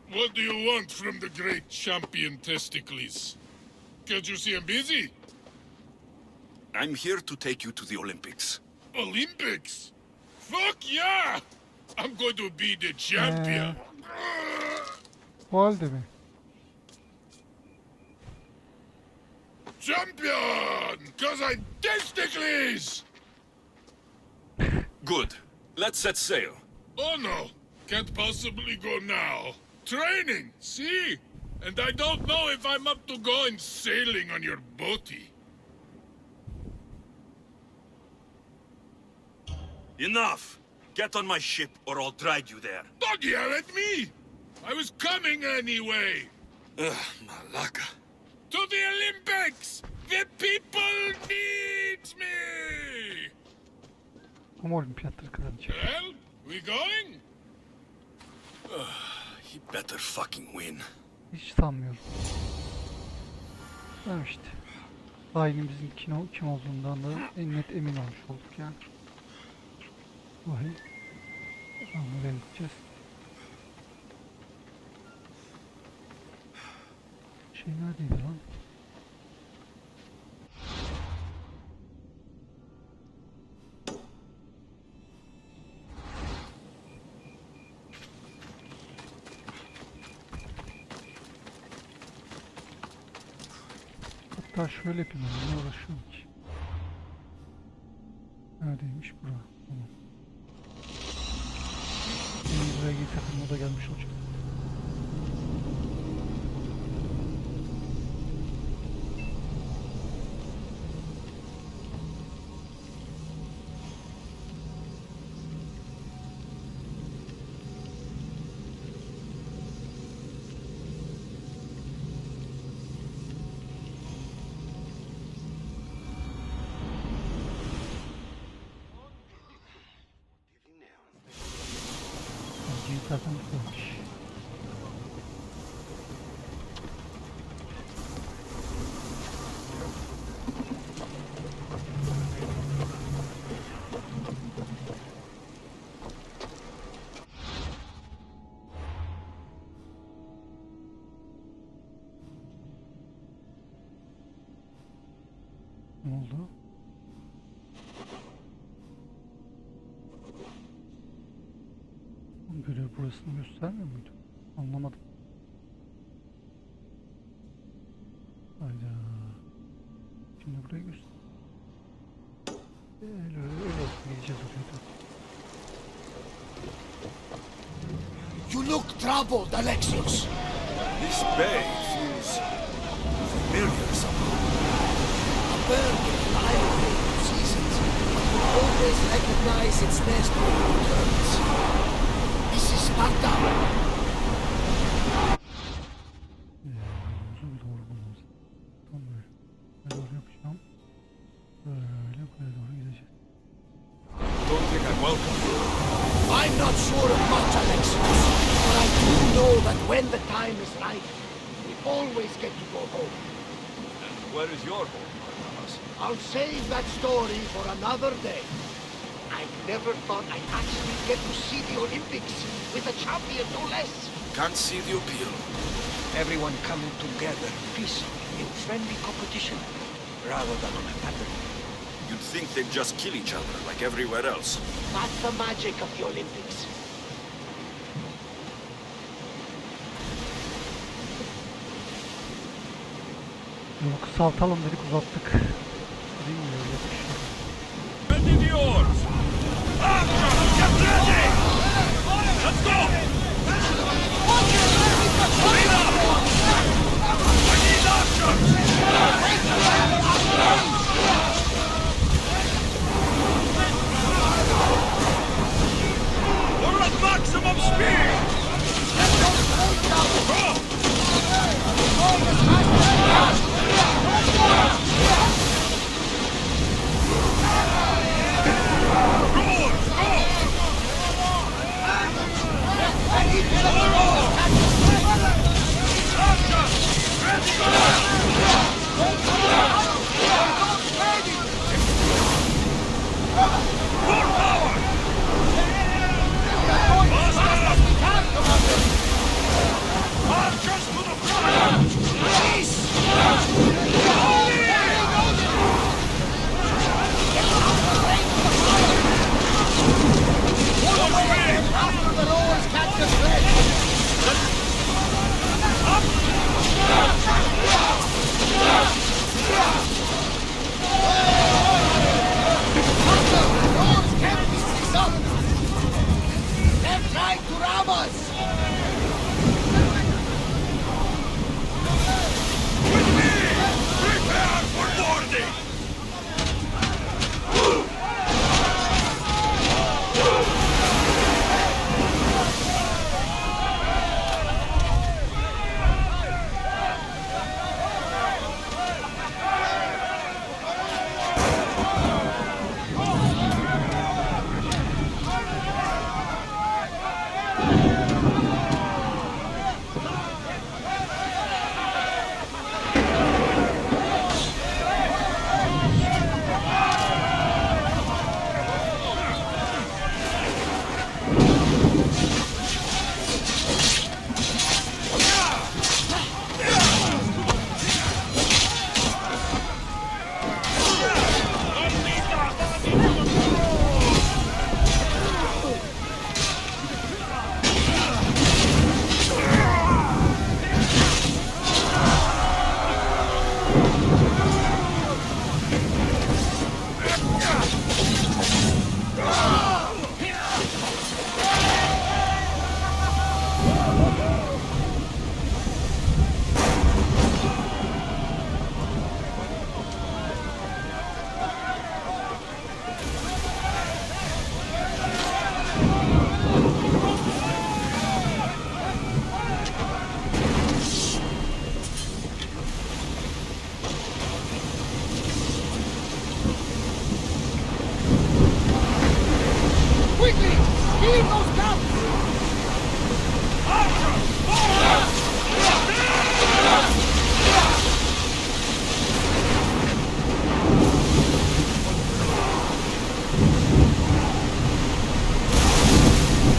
What do you want from the great champion Testicles? Can't you see I'm busy? I'm here to take you to the Olympics. Olympics? Fuck yeah! I'm going to be the champion. Bu halde mi? Champion! Kazan testicles! Good. Let's set sail. Oh no, can't possibly go now. Training, see? And I don't know if I'm up to going sailing on your boaty. Enough! Get on my ship or I'll drag you there. Don't yell at me! I was coming anyway. Ugh, Malaka. To the Olympics! The people need me! Ama olimpiyatları kazanacak. Well, we going? He better fucking win. Hiç sanmıyorum. Tamam işte. Hainimizin kim olduğundan da en net emin olmuş olduk yani. Vay. Tamam, nereye gideceğiz? Şey neredeydi lan? Hatta şöyle yapayım, ne uğraşıyorum ki? Neredeymiş bura? Tamam. Şimdi buraya getirdim, o da gelmiş olacak. Zaten güzelmiş. Ne oldu? Görev burasını göstermiyor muydu? Anlamadım. Hayda. Şimdi burayı göster. Öyle olsun, gideceğiz oraya da. You look troubled, Alexios. This bay feels familiar somehow. A bird can fly away for seasons, but will always recognize its nest when it returns. This is SPARTA. Uzun bir doğru bulmamız. Tam böyle. Ben doğru yapacağım. Böyle buraya doğru gideceğiz. Don't think I'm welcome. I'm not sure of much, Alexios, but I do know that when the time is right, we always get to go home. And where is your home, Thomas? I'll save that story for another day. I never thought I'd actually get to see the Olympics with a champion no less. Can't see the appeal. Everyone coming together peacefully in friendly competition, rather than on a pattern. You'd think they'd just kill each other like everywhere else. That's the magic of the Olympics. Yolu kısaltalım dedik, uzattık. Değil mi? Öyle bir şey. And in yours! Get ready! Let's go! Wait up! I need archers! We're at maximum speed! Feed those scouts! Archers! Forward!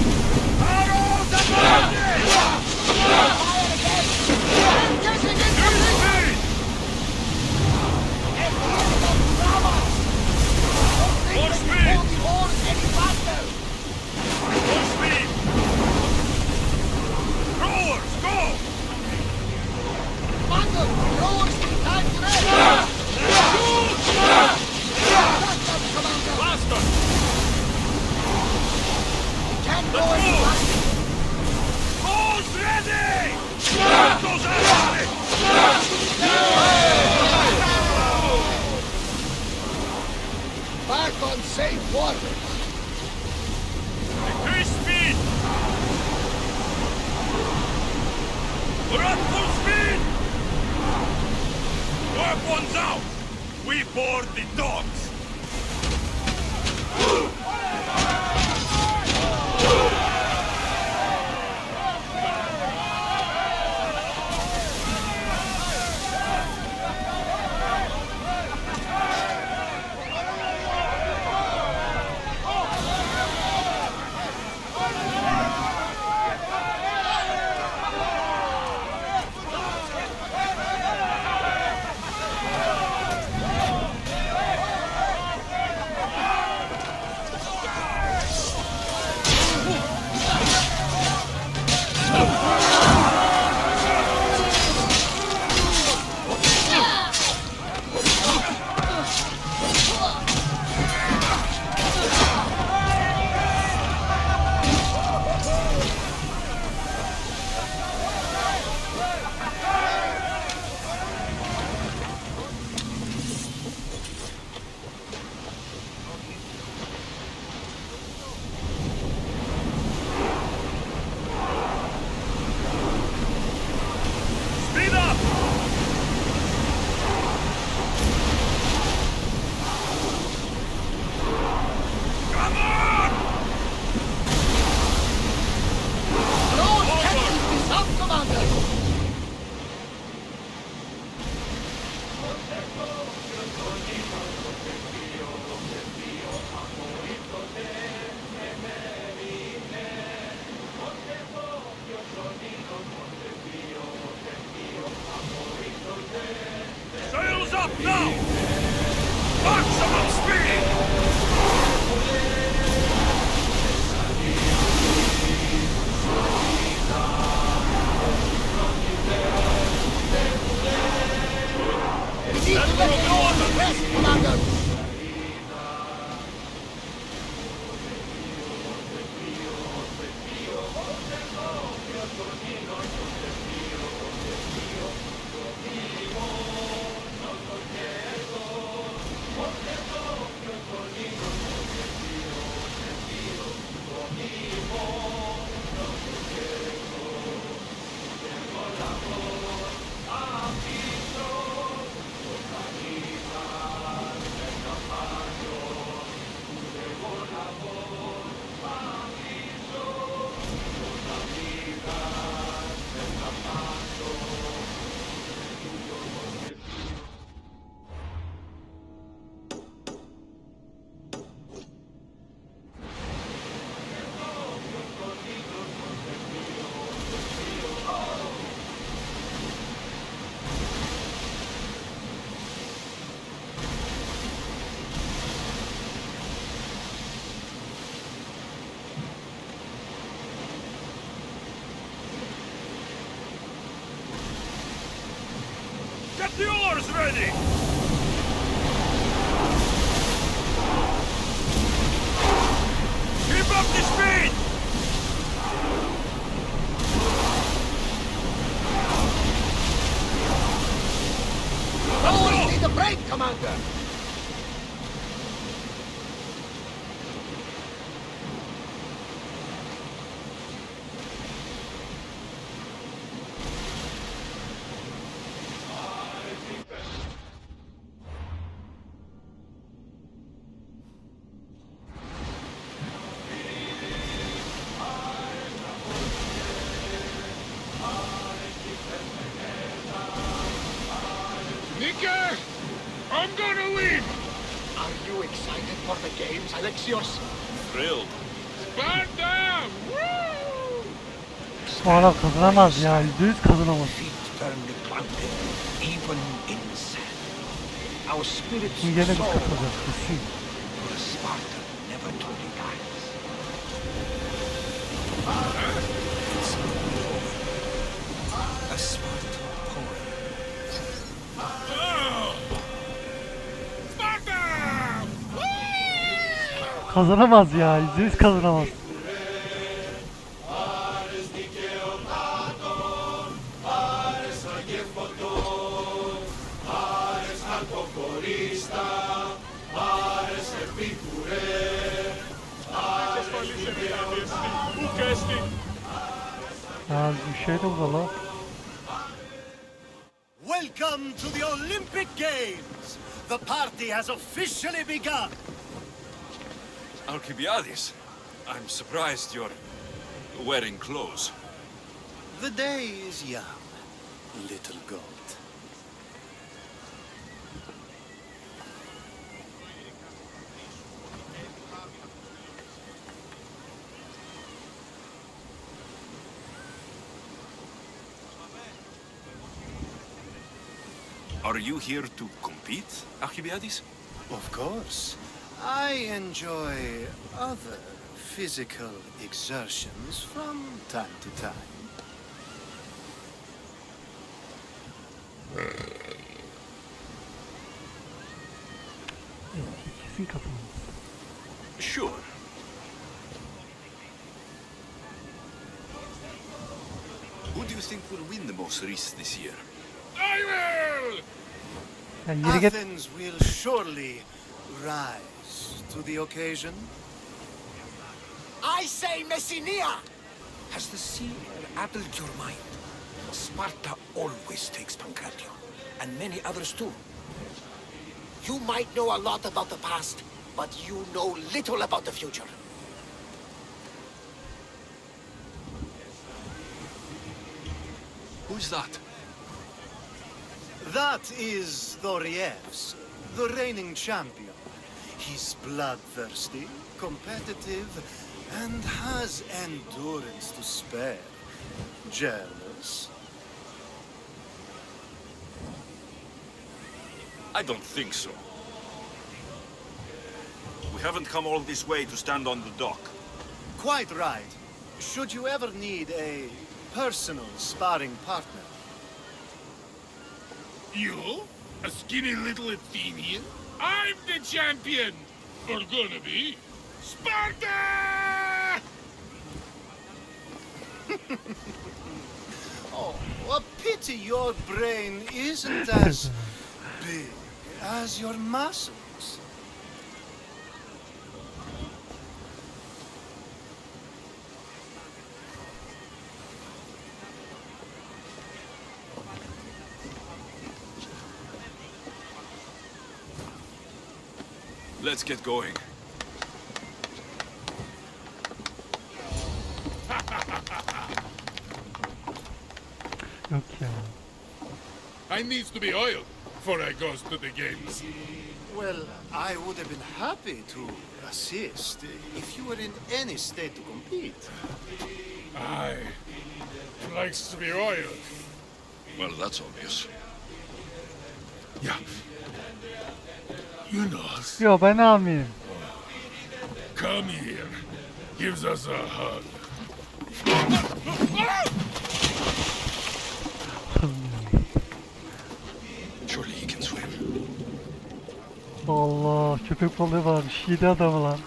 Arrows and bandits! Fire again! Engaging infantry! More speed! Pull the horse any faster! More speed! Throwers, go! Commander, throwers, time to rest! Shoot! Commander! Faster! We can't go any faster! Bows ready! Those arrows! Back on safe waters! Increase speed! We're at full speed! Weapons out! We board the dogs! Get the oars ready! Keep up the speed! Rowers need a break, Commander! you excited for the games, Alexios? Thrilled. Sparta! Bu adam kazanamaz ya. %100 kazanamaz. Firmly planted, even in sand. Our spirits Şimdi gene biz soar, katılacağız kesin. for Sparta never truly dies. A Spartan poem. Kazanamaz ya. %100 kazanamaz. Ya bir şey de bu la. Welcome to the Olympic Games. The party has officially begun. Alcibiades, I'm surprised you're wearing clothes. The day is young, little goat. Are you here to compete, Alcibiades? Of course. I enjoy other physical exertions from time to time. Kesin kazanamaz. Sure. Who do you think will win the most race this year? I will! Yani yeri get. Athens will surely rise to the occasion. I say Messinia! Has the sea addled your mind? Sparta always takes Pancration, and many others too. You might know a lot about the past, but you know little about the future. Who's that? That is Thorievs, the reigning champion. He's bloodthirsty, competitive, and has endurance to spare. Jealous? I don't think so. We haven't come all this way to stand on the dock. Quite right. Should you ever need a personal sparring partner? You? A skinny little Athenian? I'm the champion! Or gonna be. Sparta! Oh, a pity your brain isn't as big as your muscles. Let's get going. Yok ya. I needs to be oiled before I goes to the games. Well, I would have been happy to assist if you were in any state to compete. Aye. Likes to be oiled. Well, that's obvious. Yeah. You know, Yo ben almayayım. come here. Gives us a hug. Surely he can swim. Allah köpek balığı varmış. Yedi adamı lan.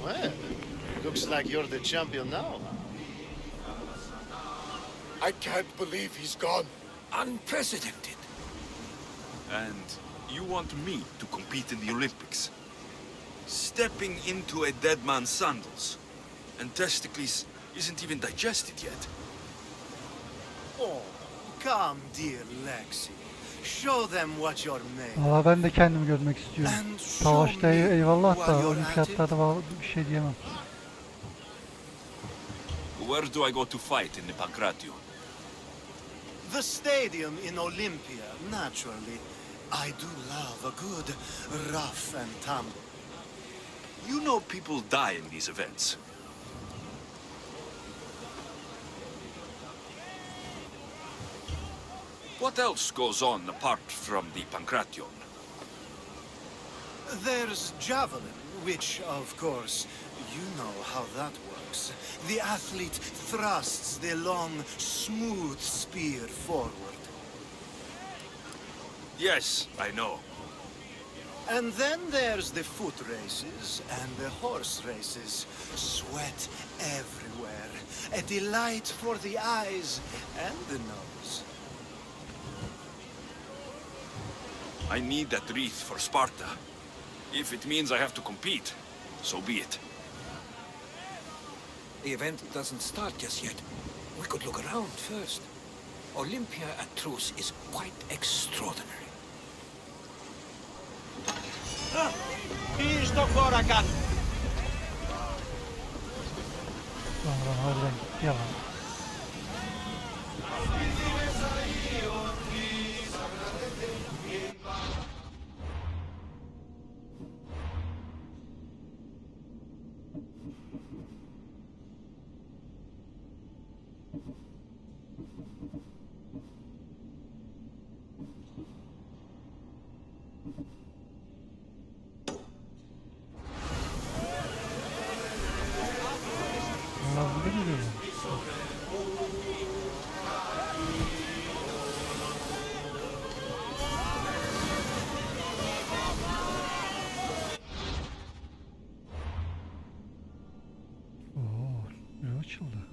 Well, looks like you're the champion now. I can't believe he's gone. Unprecedented. And you want me to compete in the Olympics? Stepping into a dead man's sandals. And testicles isn't even digested yet. Oh, come, dear Lexi. Show them what you're made. Valla ben de kendimi görmek istiyorum. And show Savaşta me eyvallah while da you're at it. olimpiyatlarda bir şey diyemem. Where do I go to fight in the Pancration? The stadium in Olympia, naturally. I do love a good rough and tumble. You know people die in these events. What else goes on apart from the pankration? There's javelin, which, of course, you know how that works. The athlete thrusts the long, smooth spear forward. Yes, I know. And then there's the foot races and the horse races. Sweat everywhere. A delight for the eyes and the nose. I need that wreath for Sparta. If it means I have to compete, so be it. The event doesn't start just yet. We could look around first. Olympia at truce is quite extraordinary. Pisto korakat! Lan harbiden gitti ya lan. Açıldı.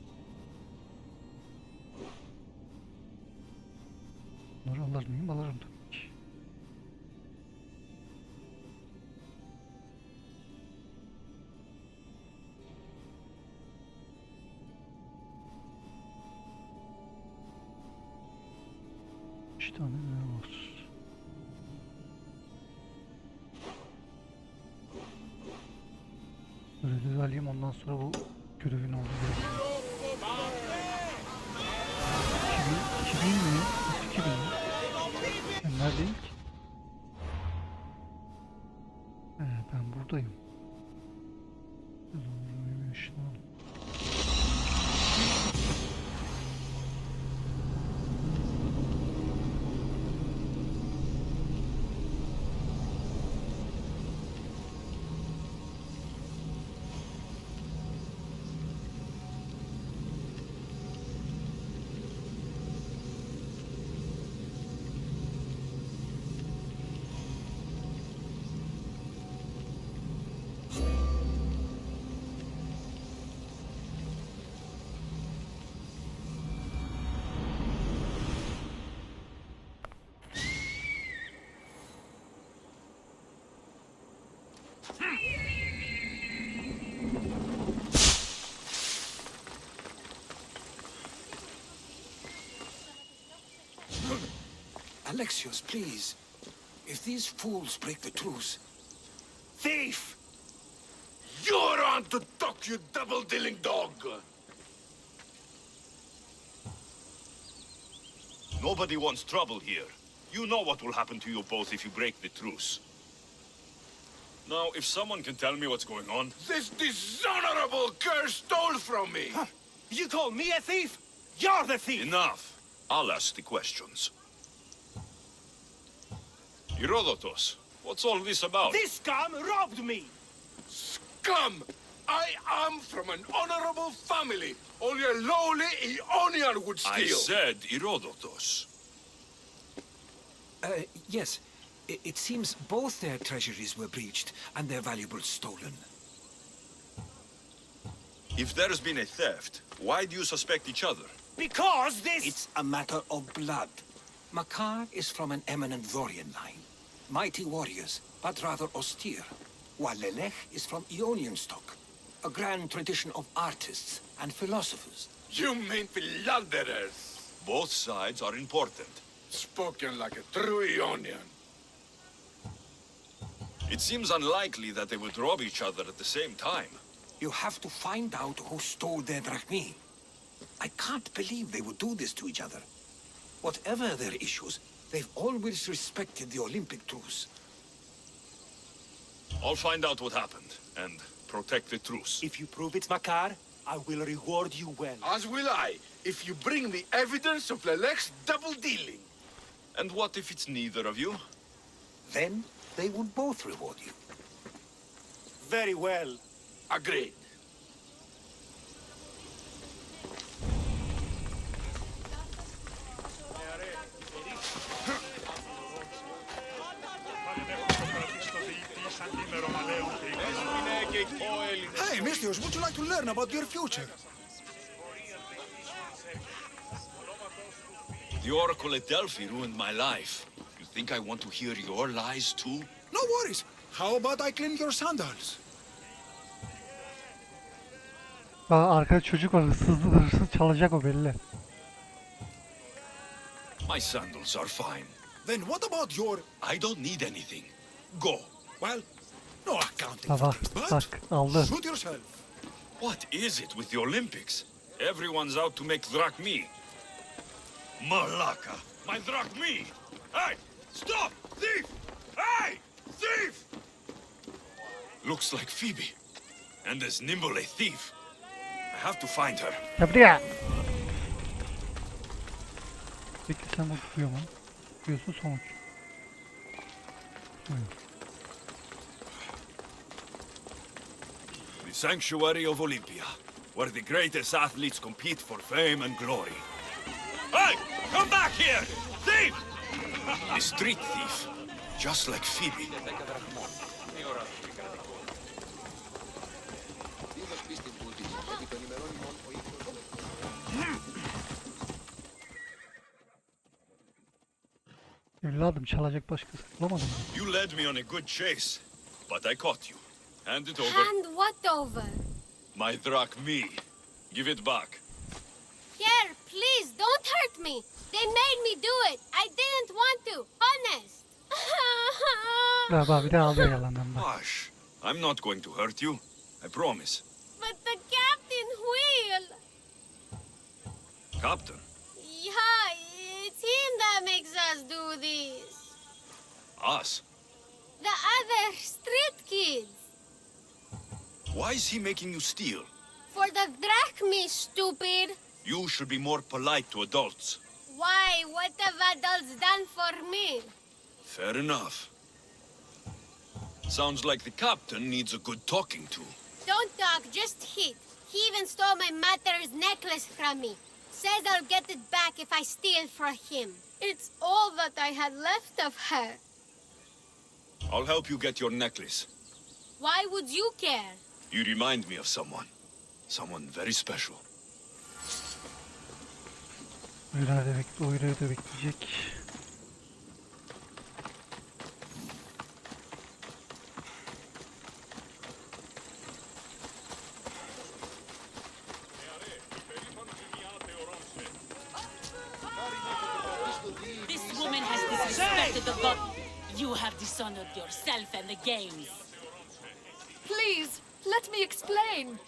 Bunları alır mıyım? Alırım tabii ki. Üç tane ne var? Böyle alayım, ondan sonra bu görevin olduğu gibi. 2000 mi? 2000 mi? Ben neredeyim ki? Ben buradayım. Alexios, please. If these fools break the truce... Thief! You're on to talk, you double-dealing dog! Nobody wants trouble here. You know what will happen to you both if you break the truce. Now, if someone can tell me what's going on... This dishonorable cur stole from me! Huh. You call me a thief? You're the thief! Enough. I'll ask the questions. Herodotus, what's all this about? This scum robbed me! Scum! I am from an honorable family. Only a lowly Ionian would steal. I said Herodotus. Yes. It seems both their treasuries were breached and their valuables stolen. If there's been a theft, why do you suspect each other? Because this... It's a matter of blood. Makar is from an eminent Dorian line. Mighty warriors, but rather austere. While Lelech is from Ionian stock. A grand tradition of artists and philosophers. You mean philanderers? Both sides are important. Spoken like a true Ionian. It seems unlikely that they would rob each other at the same time. You have to find out who stole their drachmi. I can't believe they would do this to each other. Whatever their issues, They've always respected the Olympic truce. I'll find out what happened and protect the truce. If you prove it's Makar, I will reward you well. As will I, if you bring me evidence of Lelech's double-dealing. And what if it's neither of you? Then they will both reward you. Very well. Agreed. Hey, Mistios, would you like to learn about your future? The Oracle at Delphi ruined my life. You think I want to hear your lies too? No worries. How about I clean your sandals? Aa, arkada çocuk var, hırsız çalacak o belli. My sandals are fine. Then what about your... I don't need anything. Go. Well, no accounting Baba, for this, but bak aldı. suit yourself. What is it with the Olympics? Everyone's out to make drachmi. Malaka! My drachmi! Hey! Stop! Thief! Hey! Thief! Looks like Phoebe. And as nimble a thief. I have to find her. Ya buraya. Peki sen bu tutuyor mu? Tutuyorsun sonuç. The sanctuary of Olympia, where the greatest athletes compete for fame and glory. Hey! Come back here! Thief! A street thief, just like Phoebe. Evladım çalacak başkası bulamadım. You led me on a good chase, but I caught you. Hand it over. Hand what over? My drachmi. Give it back. Here, please, don't hurt me. They made me do it. I didn't want to. Honest. Galiba bir de ağlıyor yalandan bak. Hush. I'm not going to hurt you. I promise. But the captain will. Captain, Yeah, it's him that makes us do this. us. The other street kids. Why is he making you steal? For the drachmi, stupid. You should be more polite to adults. Why? What have adults done for me? Fair enough. Sounds like the captain needs a good talking to. Don't talk, just hit. He even stole my mother's necklace from me. Says I'll get it back if I steal for him. It's all that I had left of her. I'll help you get your necklace. Why would you care? You remind me of someone. Someone very special. Uyruyu da bekleyecek. This woman has disrespected the god. You have dishonored yourself and the games. Please, let me explain.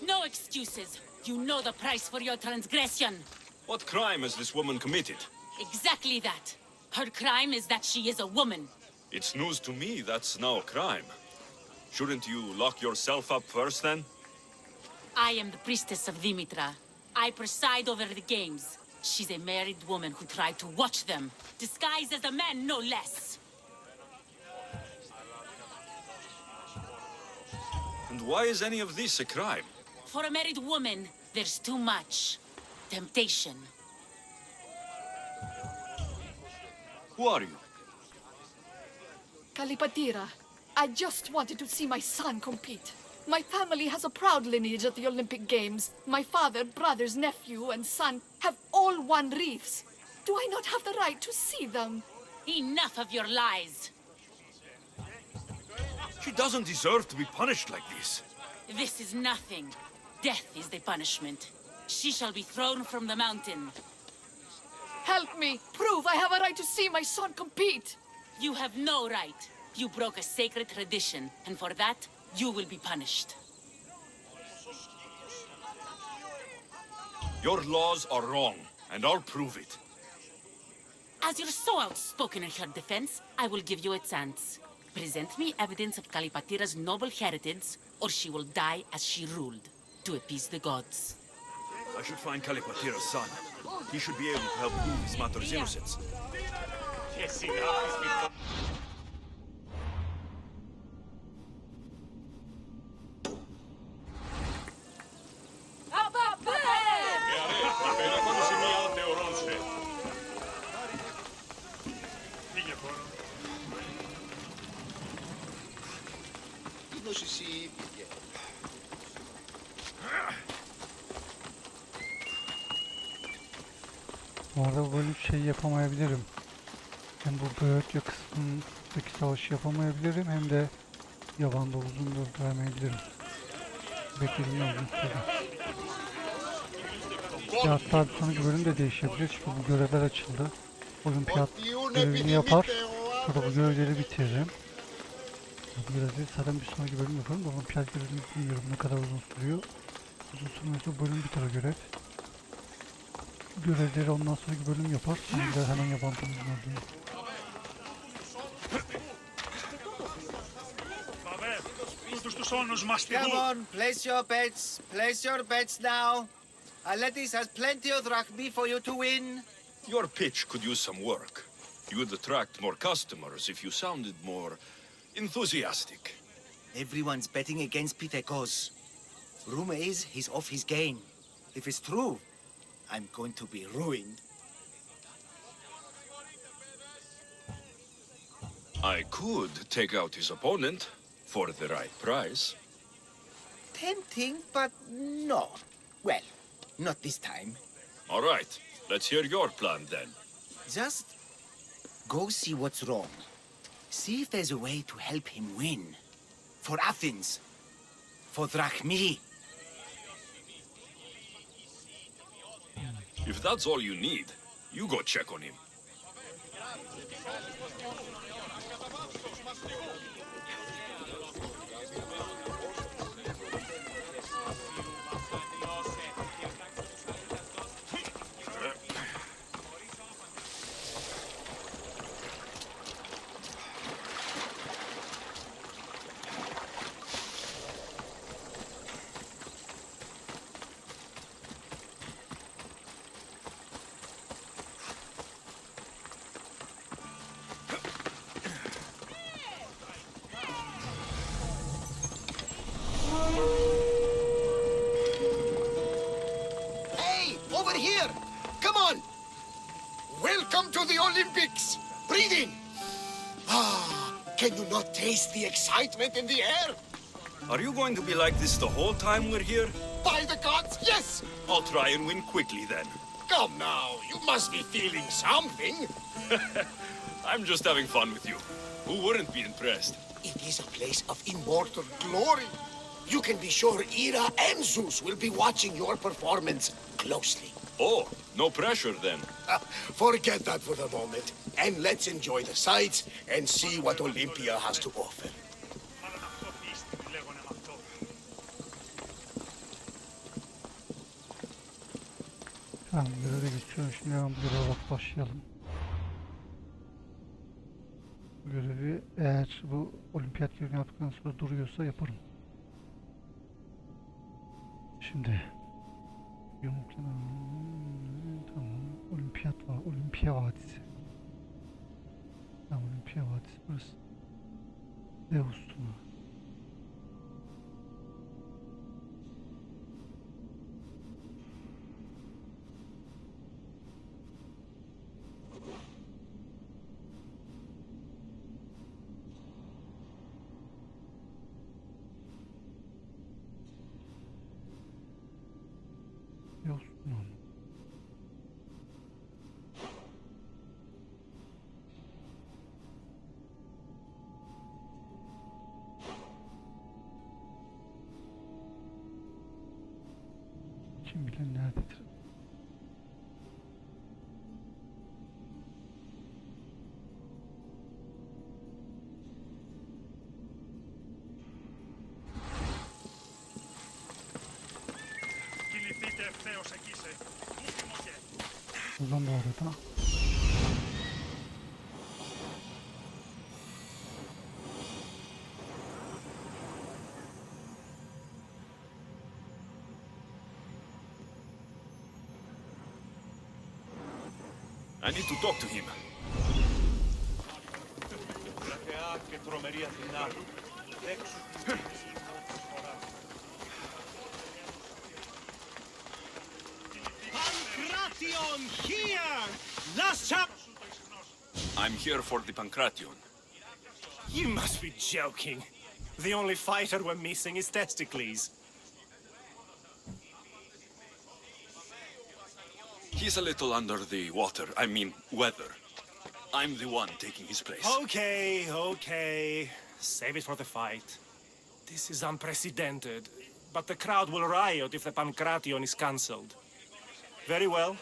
No excuses. You know the price for your transgression. What crime has this woman committed? Exactly that. Her crime is that she is a woman. It's news to me that's now a crime. Shouldn't you lock yourself up first then? I am the priestess of Dimitra. I preside over the games. She's a married woman who tried to watch them, disguised as a man, no less. And why is any of this a crime? For a married woman, there's too much temptation. Who are you? Kalipatira, I just wanted to see my son compete. My family has a proud lineage at the Olympic Games. My father, brothers, nephew, and son have all won wreaths. Do I not have the right to see them? Enough of your lies. She doesn't deserve to be punished like this. This is nothing. Death is the punishment. She shall be thrown from the mountain. Help me! Prove I have a right to see my son compete! You have no right. You broke a sacred tradition, and for that, you will be punished. Your laws are wrong, and I'll prove it. As you're so outspoken in her defense, I will give you a chance. Present me evidence of Kalipatira's noble heritage, or she will die as she ruled, to appease the gods. I should find Kalipatira's son. He should be able to help prove his mother's innocence. Bu arada böyle şey yapamayabilirim. Hem bu Böğürtçe kısmındaki savaşı yapamayabilirim hem de yabanda uzun durduramayabilirim. Beklediğim uzun sürede. Ya hatta bir sonraki bölüm de değişebilir çünkü bu görevler açıldı. Olimpiyat görevini yapar. Sonra bu görevleri bitiririm. Bu görevleri zaten bir sonraki bölüm yaparım. Olimpiyat görevini bilmiyorum ne kadar uzun sürüyor. Uzun sürmesi bölüm biter o görev. Görevleri ondan sonraki bölüm yapar. Sonra hemen yabantımızın olduğunu. Come on, place your bets. Place your bets now. Aletis has plenty of drachmi for you to win. Your pitch could use some work. You would attract more customers if you sounded more enthusiastic. Everyone's betting against Pitekos. Rumor is he's off his game. If it's true, I'm going to be ruined. I could take out his opponent for the right price. Tempting, but no. Well, not this time. All right, let's hear your plan then. Just go see what's wrong. See if there's a way to help him win. For Athens. For drachmi. If that's all you need, you go check on him. Hey, over here! Come on! Welcome to the Olympics! Breathe in! Ah, can you not taste the excitement in the air? Are you going to be like this the whole time we're here? By the gods, yes! I'll try and win quickly then. Come now, you must be feeling something. I'm just having fun with you. Who wouldn't be impressed? It is a place of immortal glory. You can be sure Ira and Zeus will be watching your performance closely. Oh, no pressure then. Forget that for the moment, and let's enjoy the sights and see what Olympia has to offer. Tamam, göreve geçiyorum. Şimdi hemen bu göreve başlayalım. Bu görevi eğer bu olimpiyat görevini yaptıktan sonra duruyorsa yaparım. Şimdi tamam, olimpiyat var, Olimpiya Vadisi. Tamam, Olimpiya Vadisi burası. Deus'tuna. Deus'tuna. Kim bilir nerededir? Κινηθείτε ευθέως εκεί σε. Buradan bu arada. I need to talk to him. Pancration here! Last chap! I'm here for the Pancration. You must be joking. The only fighter we're missing is Testicles. He's a little under the water, I mean weather. I'm the one taking his place. Okay. Save it for the fight. This is unprecedented, but the crowd will riot if the Pancration is cancelled. Very well.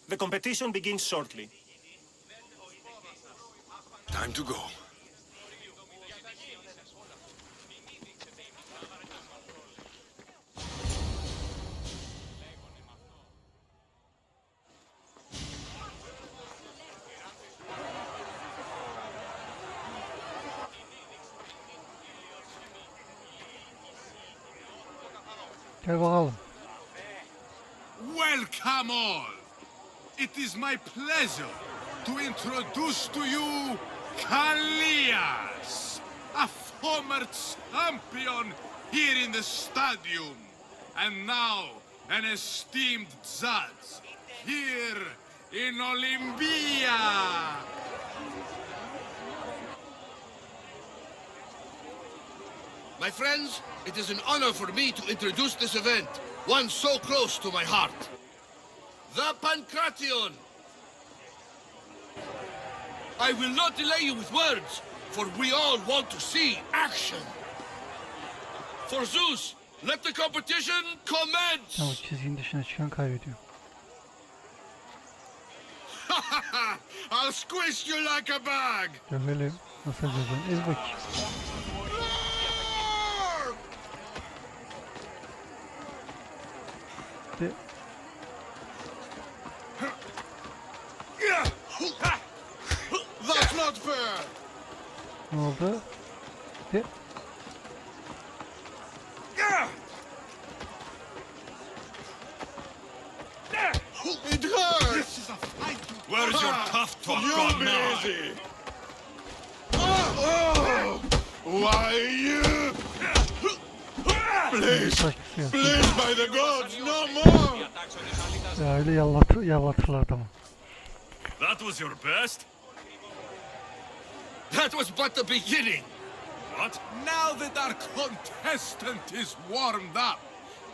The competition begins shortly. Time to go. Gel bakalım. Welcome all. It is my pleasure to introduce to you Kalias, a former champion here in the stadium, and now an esteemed judge here in Olympia. My friends, it is an honor for me to introduce this event, one so close to my heart. The Pancration! I will not delay you with words, for we all want to see action. For Zeus, let the competition commence! Tamam, çizginin dışına çıkan kaybediyor. I'll squish you like a bag! Görelim. Nasıl cezan? Ez bakayım. De. That's not fair! Ne oldu? De. It hurts! Where's your tough talk gone now? Why you? Please, please, by the gods, no more! Ya öyle yallatırlar adamı. That was your best? That was but the beginning! What? Now that our contestant is warmed up,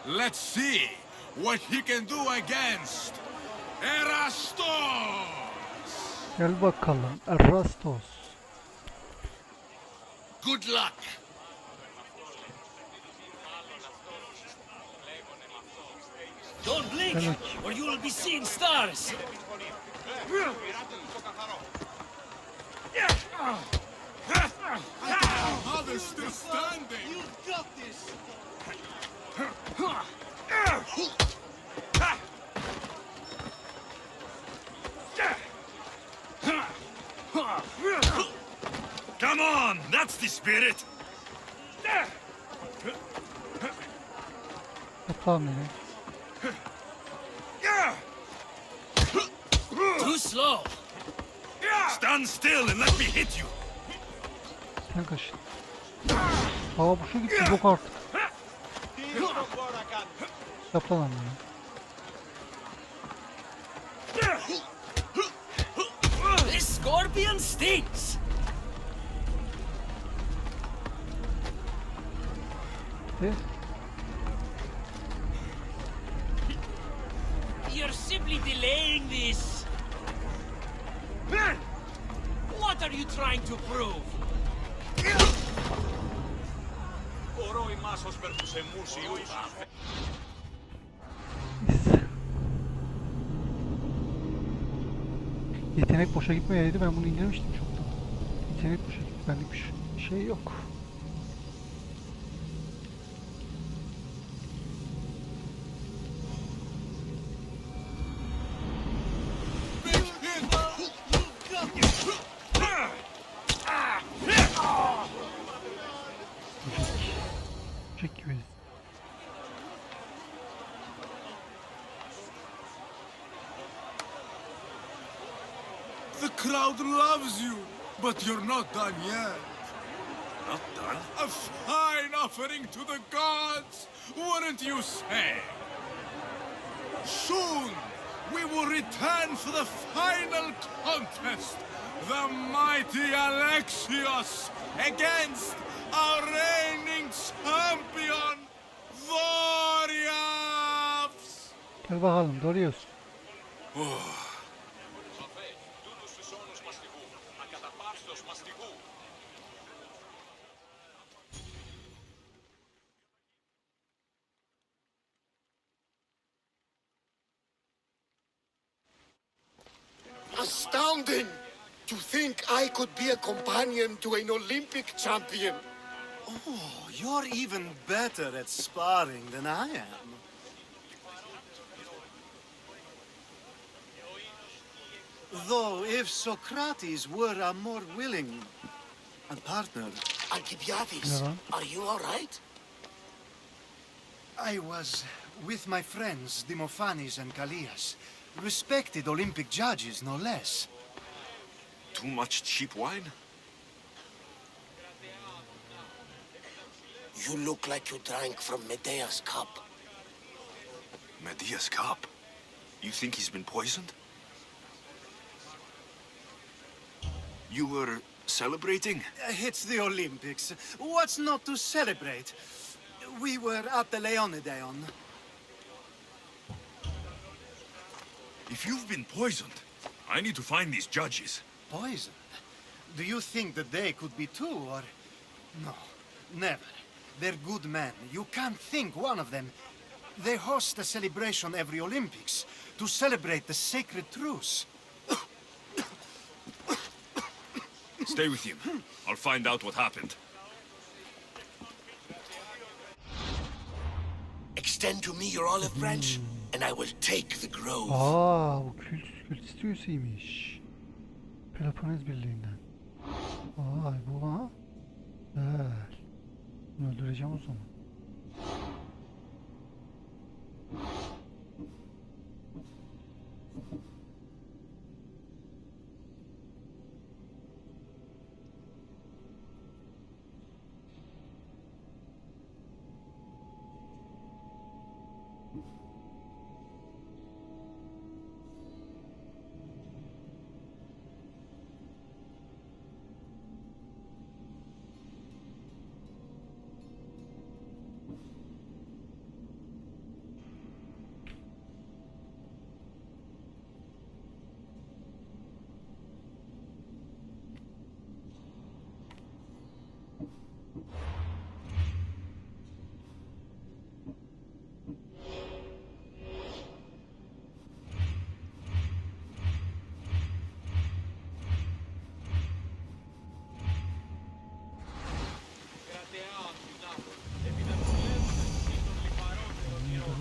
let's see what he can do against Erastos! Gel bakalım. Erastos. Good luck! Don't blink, or you will be seeing stars! How they're still standing! You've got this! Come on, that's the spirit. Yapalım beni. Too slow! Stand still and let me hit you. Sen kaçın. Hava boşa gitti. Yok artık. Yap lan bunu. This scorpion stings! De. You're simply delaying this! What are you trying to prove? Yetenek boşa gitmeyeydi, ben bunu indirmiştim çoktan. Yetenek boşa gitti, benlik bir şey yok. Çek gibi. crowd loves you, but you're not done yet. Not done? A fine offering to the gods, wouldn't you say? Soon, we will return for the final contest. The mighty Alexios against our reigning champion, Warriors! Gel bakalım, Dorius. Astounding! To think I could be a companion to an Olympic champion. Oh, you're even better at sparring than I am. Though if Socrates were a more willing partner... Alcibiades, are you all right? I was with my friends Demophanes and Callias, respected Olympic judges, no less. Too much cheap wine? You look like you drank from Medea's cup. Medea's cup? You think he's been poisoned? You were celebrating? It's the Olympics. What's not to celebrate? We were at the Leonideon. If you've been poisoned, I need to find these judges. Poison? Do you think that they could be too, or... No, never. They're good men. You can't think one of them. They host a celebration every Olympics to celebrate the sacred truce. Stay with him. I'll find out what happened. Extend to me your olive branch, and I will take the grove. Bu kült üyesiymiş. Peloponez Birliği'nden. Vay bu ha. Güzel. Bunu öldüreceğim o zaman.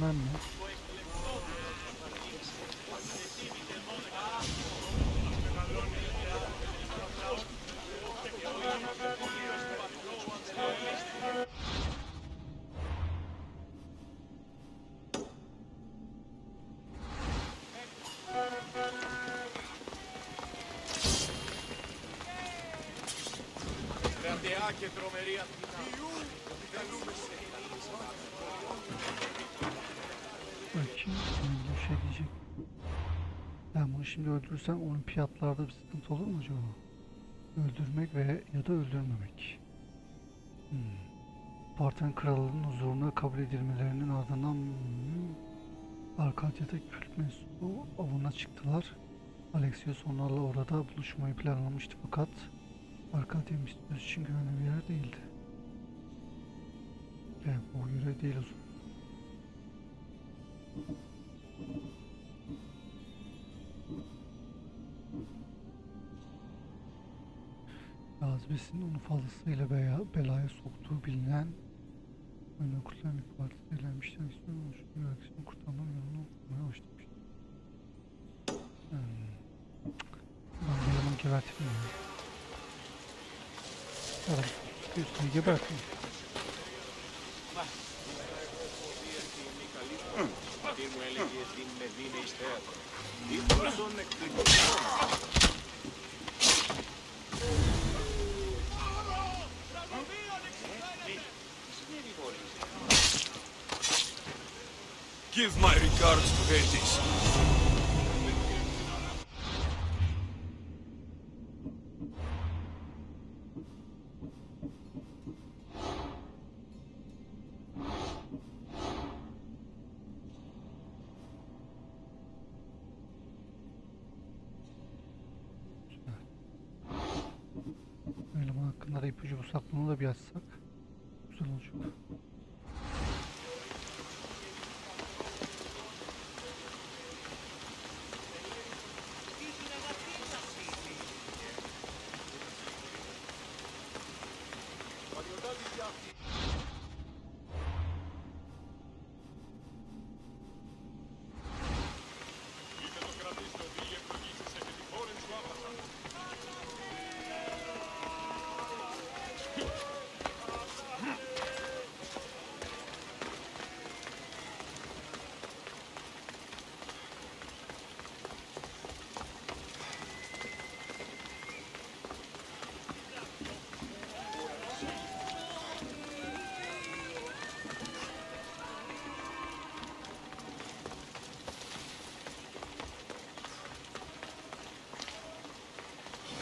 Öldürmem mi? Bakayım, bir şey diyecek. Ben bunu şimdi öldürürsem olimpiyatlarda bir sıkıntı olur mu acaba? Öldürmek ve ya da öldürmemek. Spartan kralının huzuruna kabul edilmelerinin ardından Arkadya'da kült mensubu avına çıktılar. Alexios onlarla orada buluşmayı planlamıştı fakat Arkadya Mistyos için güvenli bir yer değildi. Yani o göre değil o zaman. Cazibesinin onu fazlasıyla belaya soktuğu bilinen oyun okullarının bir partisi eğlenmişten sonra oluştuğu reaksiyonu kurtarmanın yolunu okumaya başlamıştı. Ben bir yanım gebertim ya. Yarım üstüne gebertim. Give my regards to Hades. Eleman hakkında da ipucu bulsak, bunu da bir açsak güzel olacak.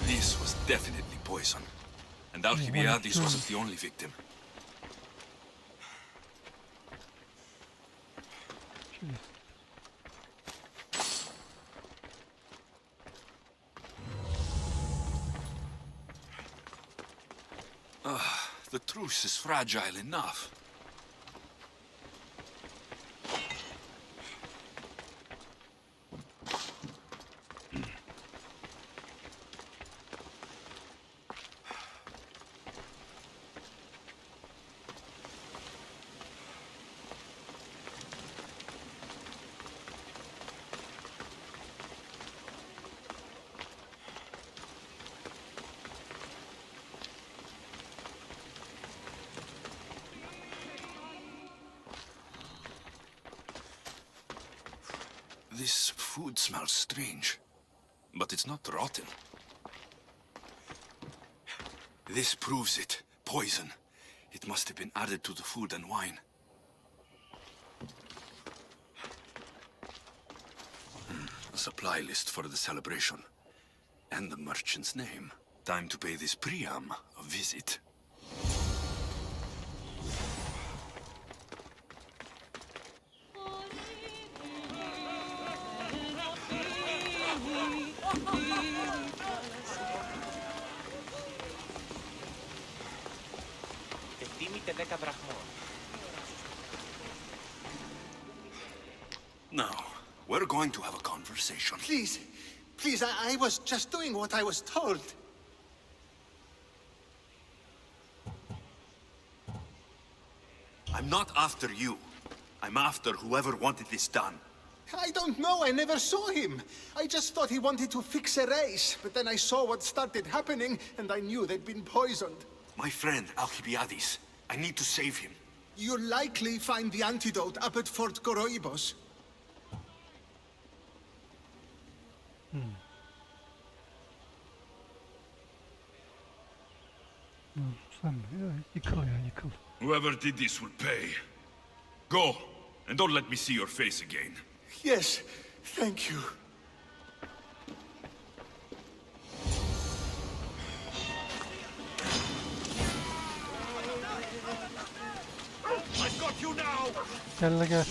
This was definitely poison. And Alcibiades wasn't the only victim. The truce is fragile enough. This food smells strange, but it's not rotten. This proves it. Poison. It must have been added to the food and wine. A supply list for the celebration. And the merchant's name. Time to pay this Priam a visit. Now, we're going to have a conversation. Please, please, I was just doing what I was told. I'm not after you. I'm after whoever wanted this done. I don't know, I never saw him. I just thought he wanted to fix a race, but then I saw what started happening, and I knew they'd been poisoned. My friend, Alcibiades. I need to save him. You'll likely find the antidote up at Fort Goroibos. Whoever did this will pay. Go, and don't let me see your face again. Yes, thank you. I've got you now! Gel gel.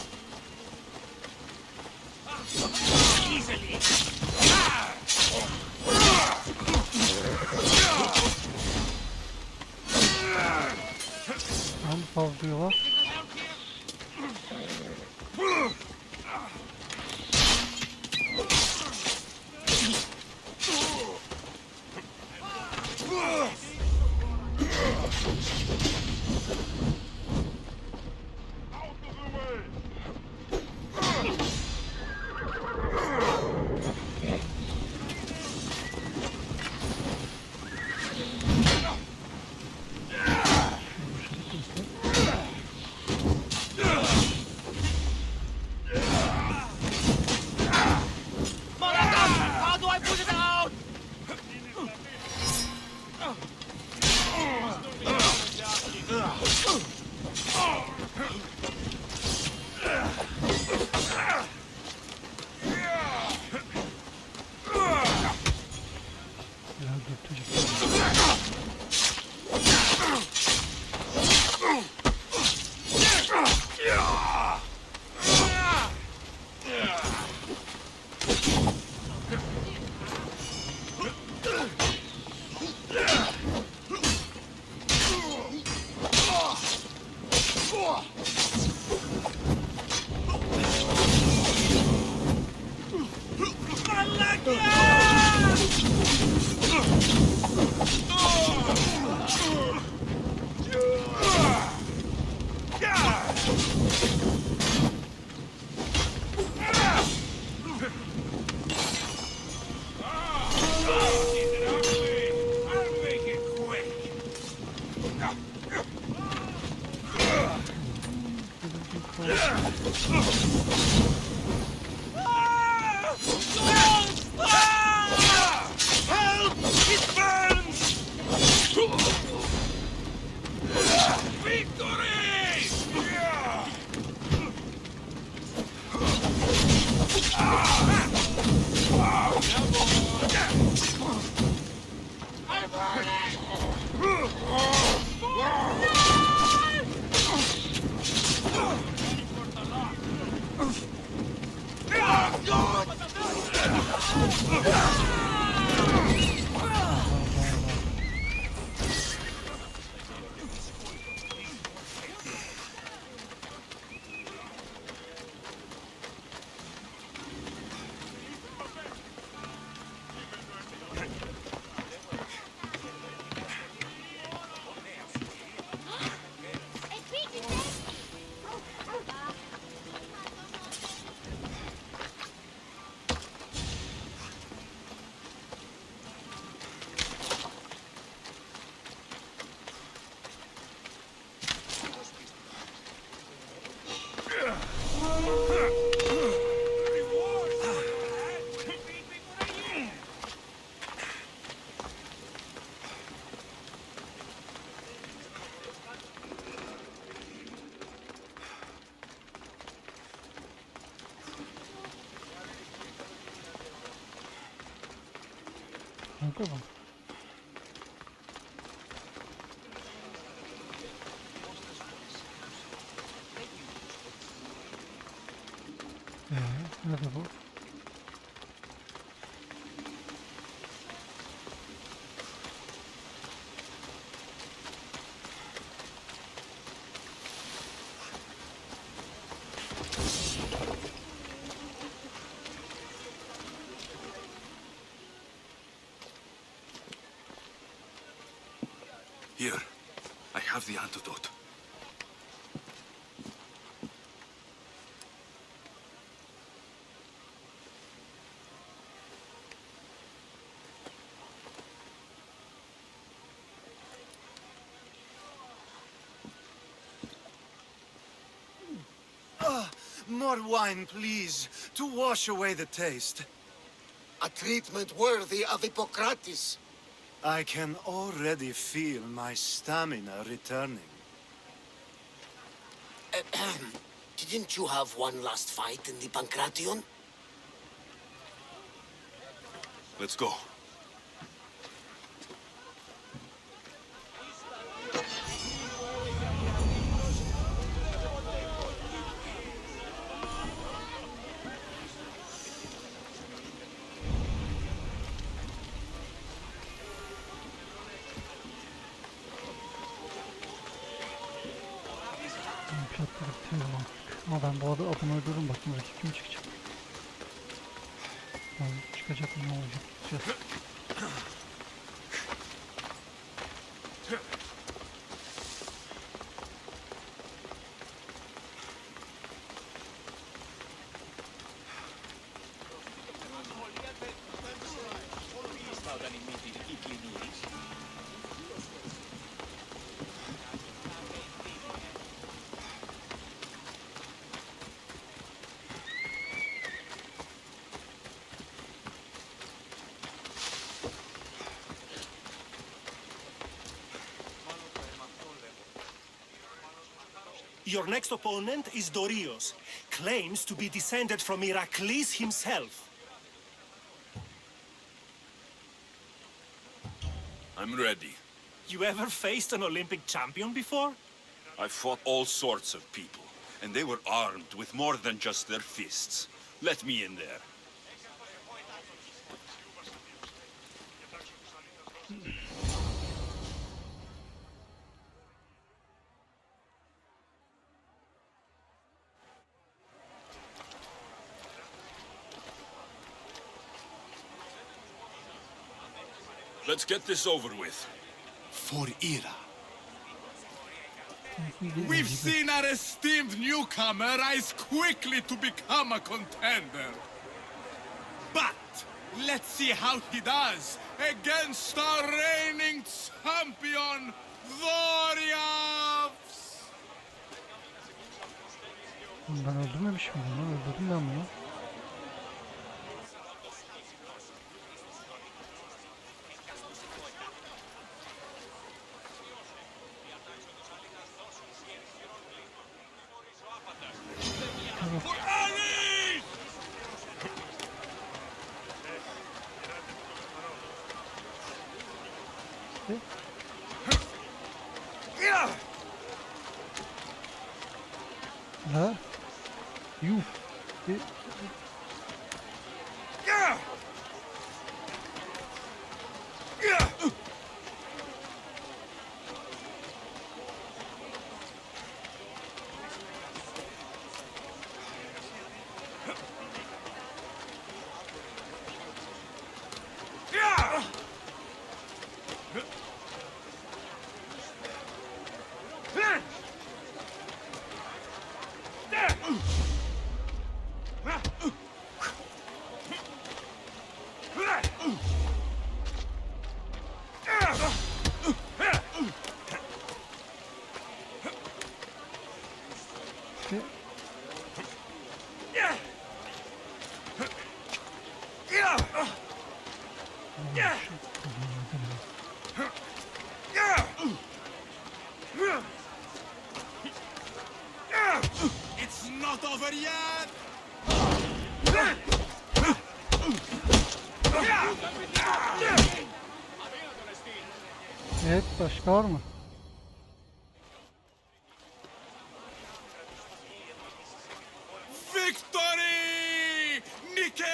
Easily! Tam saldırıyorlar. Kanka bak. Nerede bu? Here, I have the antidote. More wine, please, to wash away the taste. A treatment worthy of Hippocrates. I can already feel my stamina returning. Didn't you have one last fight in the Pancration? Let's go. Fiyatları bitirelim artık. Ama ben bu arada adımı öldürürüm. Bakın rakip kim çıkacak. Yani çıkacak mı, ne olacak? Çıkacağız. Your next opponent is Dorios. Claims to be descended from Heracles himself. I'm ready. You ever faced an Olympic champion before? I fought all sorts of people, and they were armed with more than just their fists. Let me in there. Let's get this over with. For Ira. We've seen our esteemed newcomer rise quickly to become a contender. But let's see how he does against our reigning champion, Warriors! Ben öldürmemiş miydim lan? Öldürdüm ben bunu. Ha? Yuh. It's not over yet! Evet, başka var mı? Victory! Nikkei!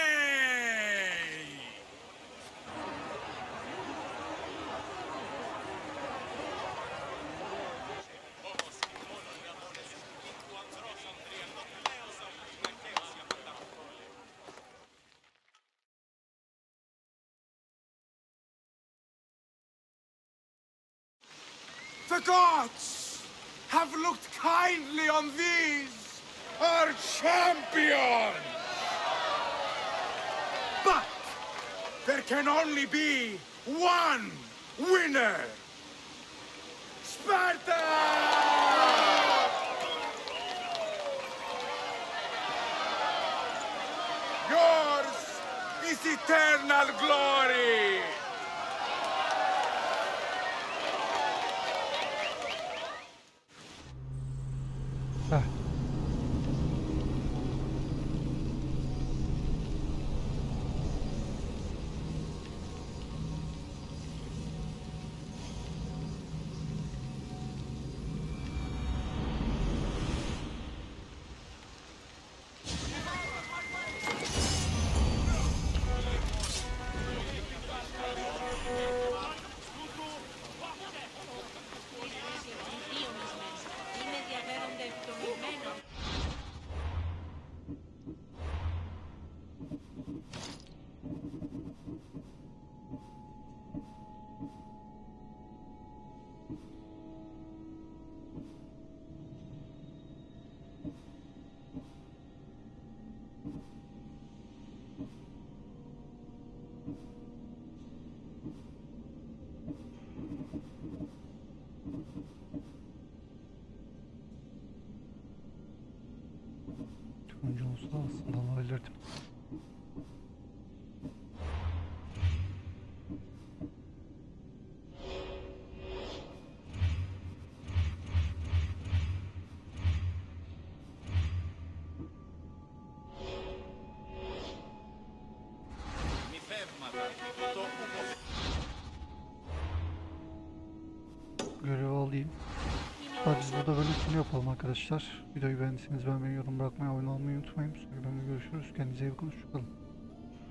The gods have looked kindly on these, our champions! But there can only be one winner! Sparta! Yours is eternal glory! Heh. Turuncu olsa aslında alabilirdim. Görevi alayım. Hadi biz burada bölümünü yapalım arkadaşlar. Videoyu beğendiyseniz beğenmeyi, yorum bırakmayı, abone olmayı unutmayın. Sonraki bölümde görüşürüz. Kendinize iyi bakın. Hoşçakalın.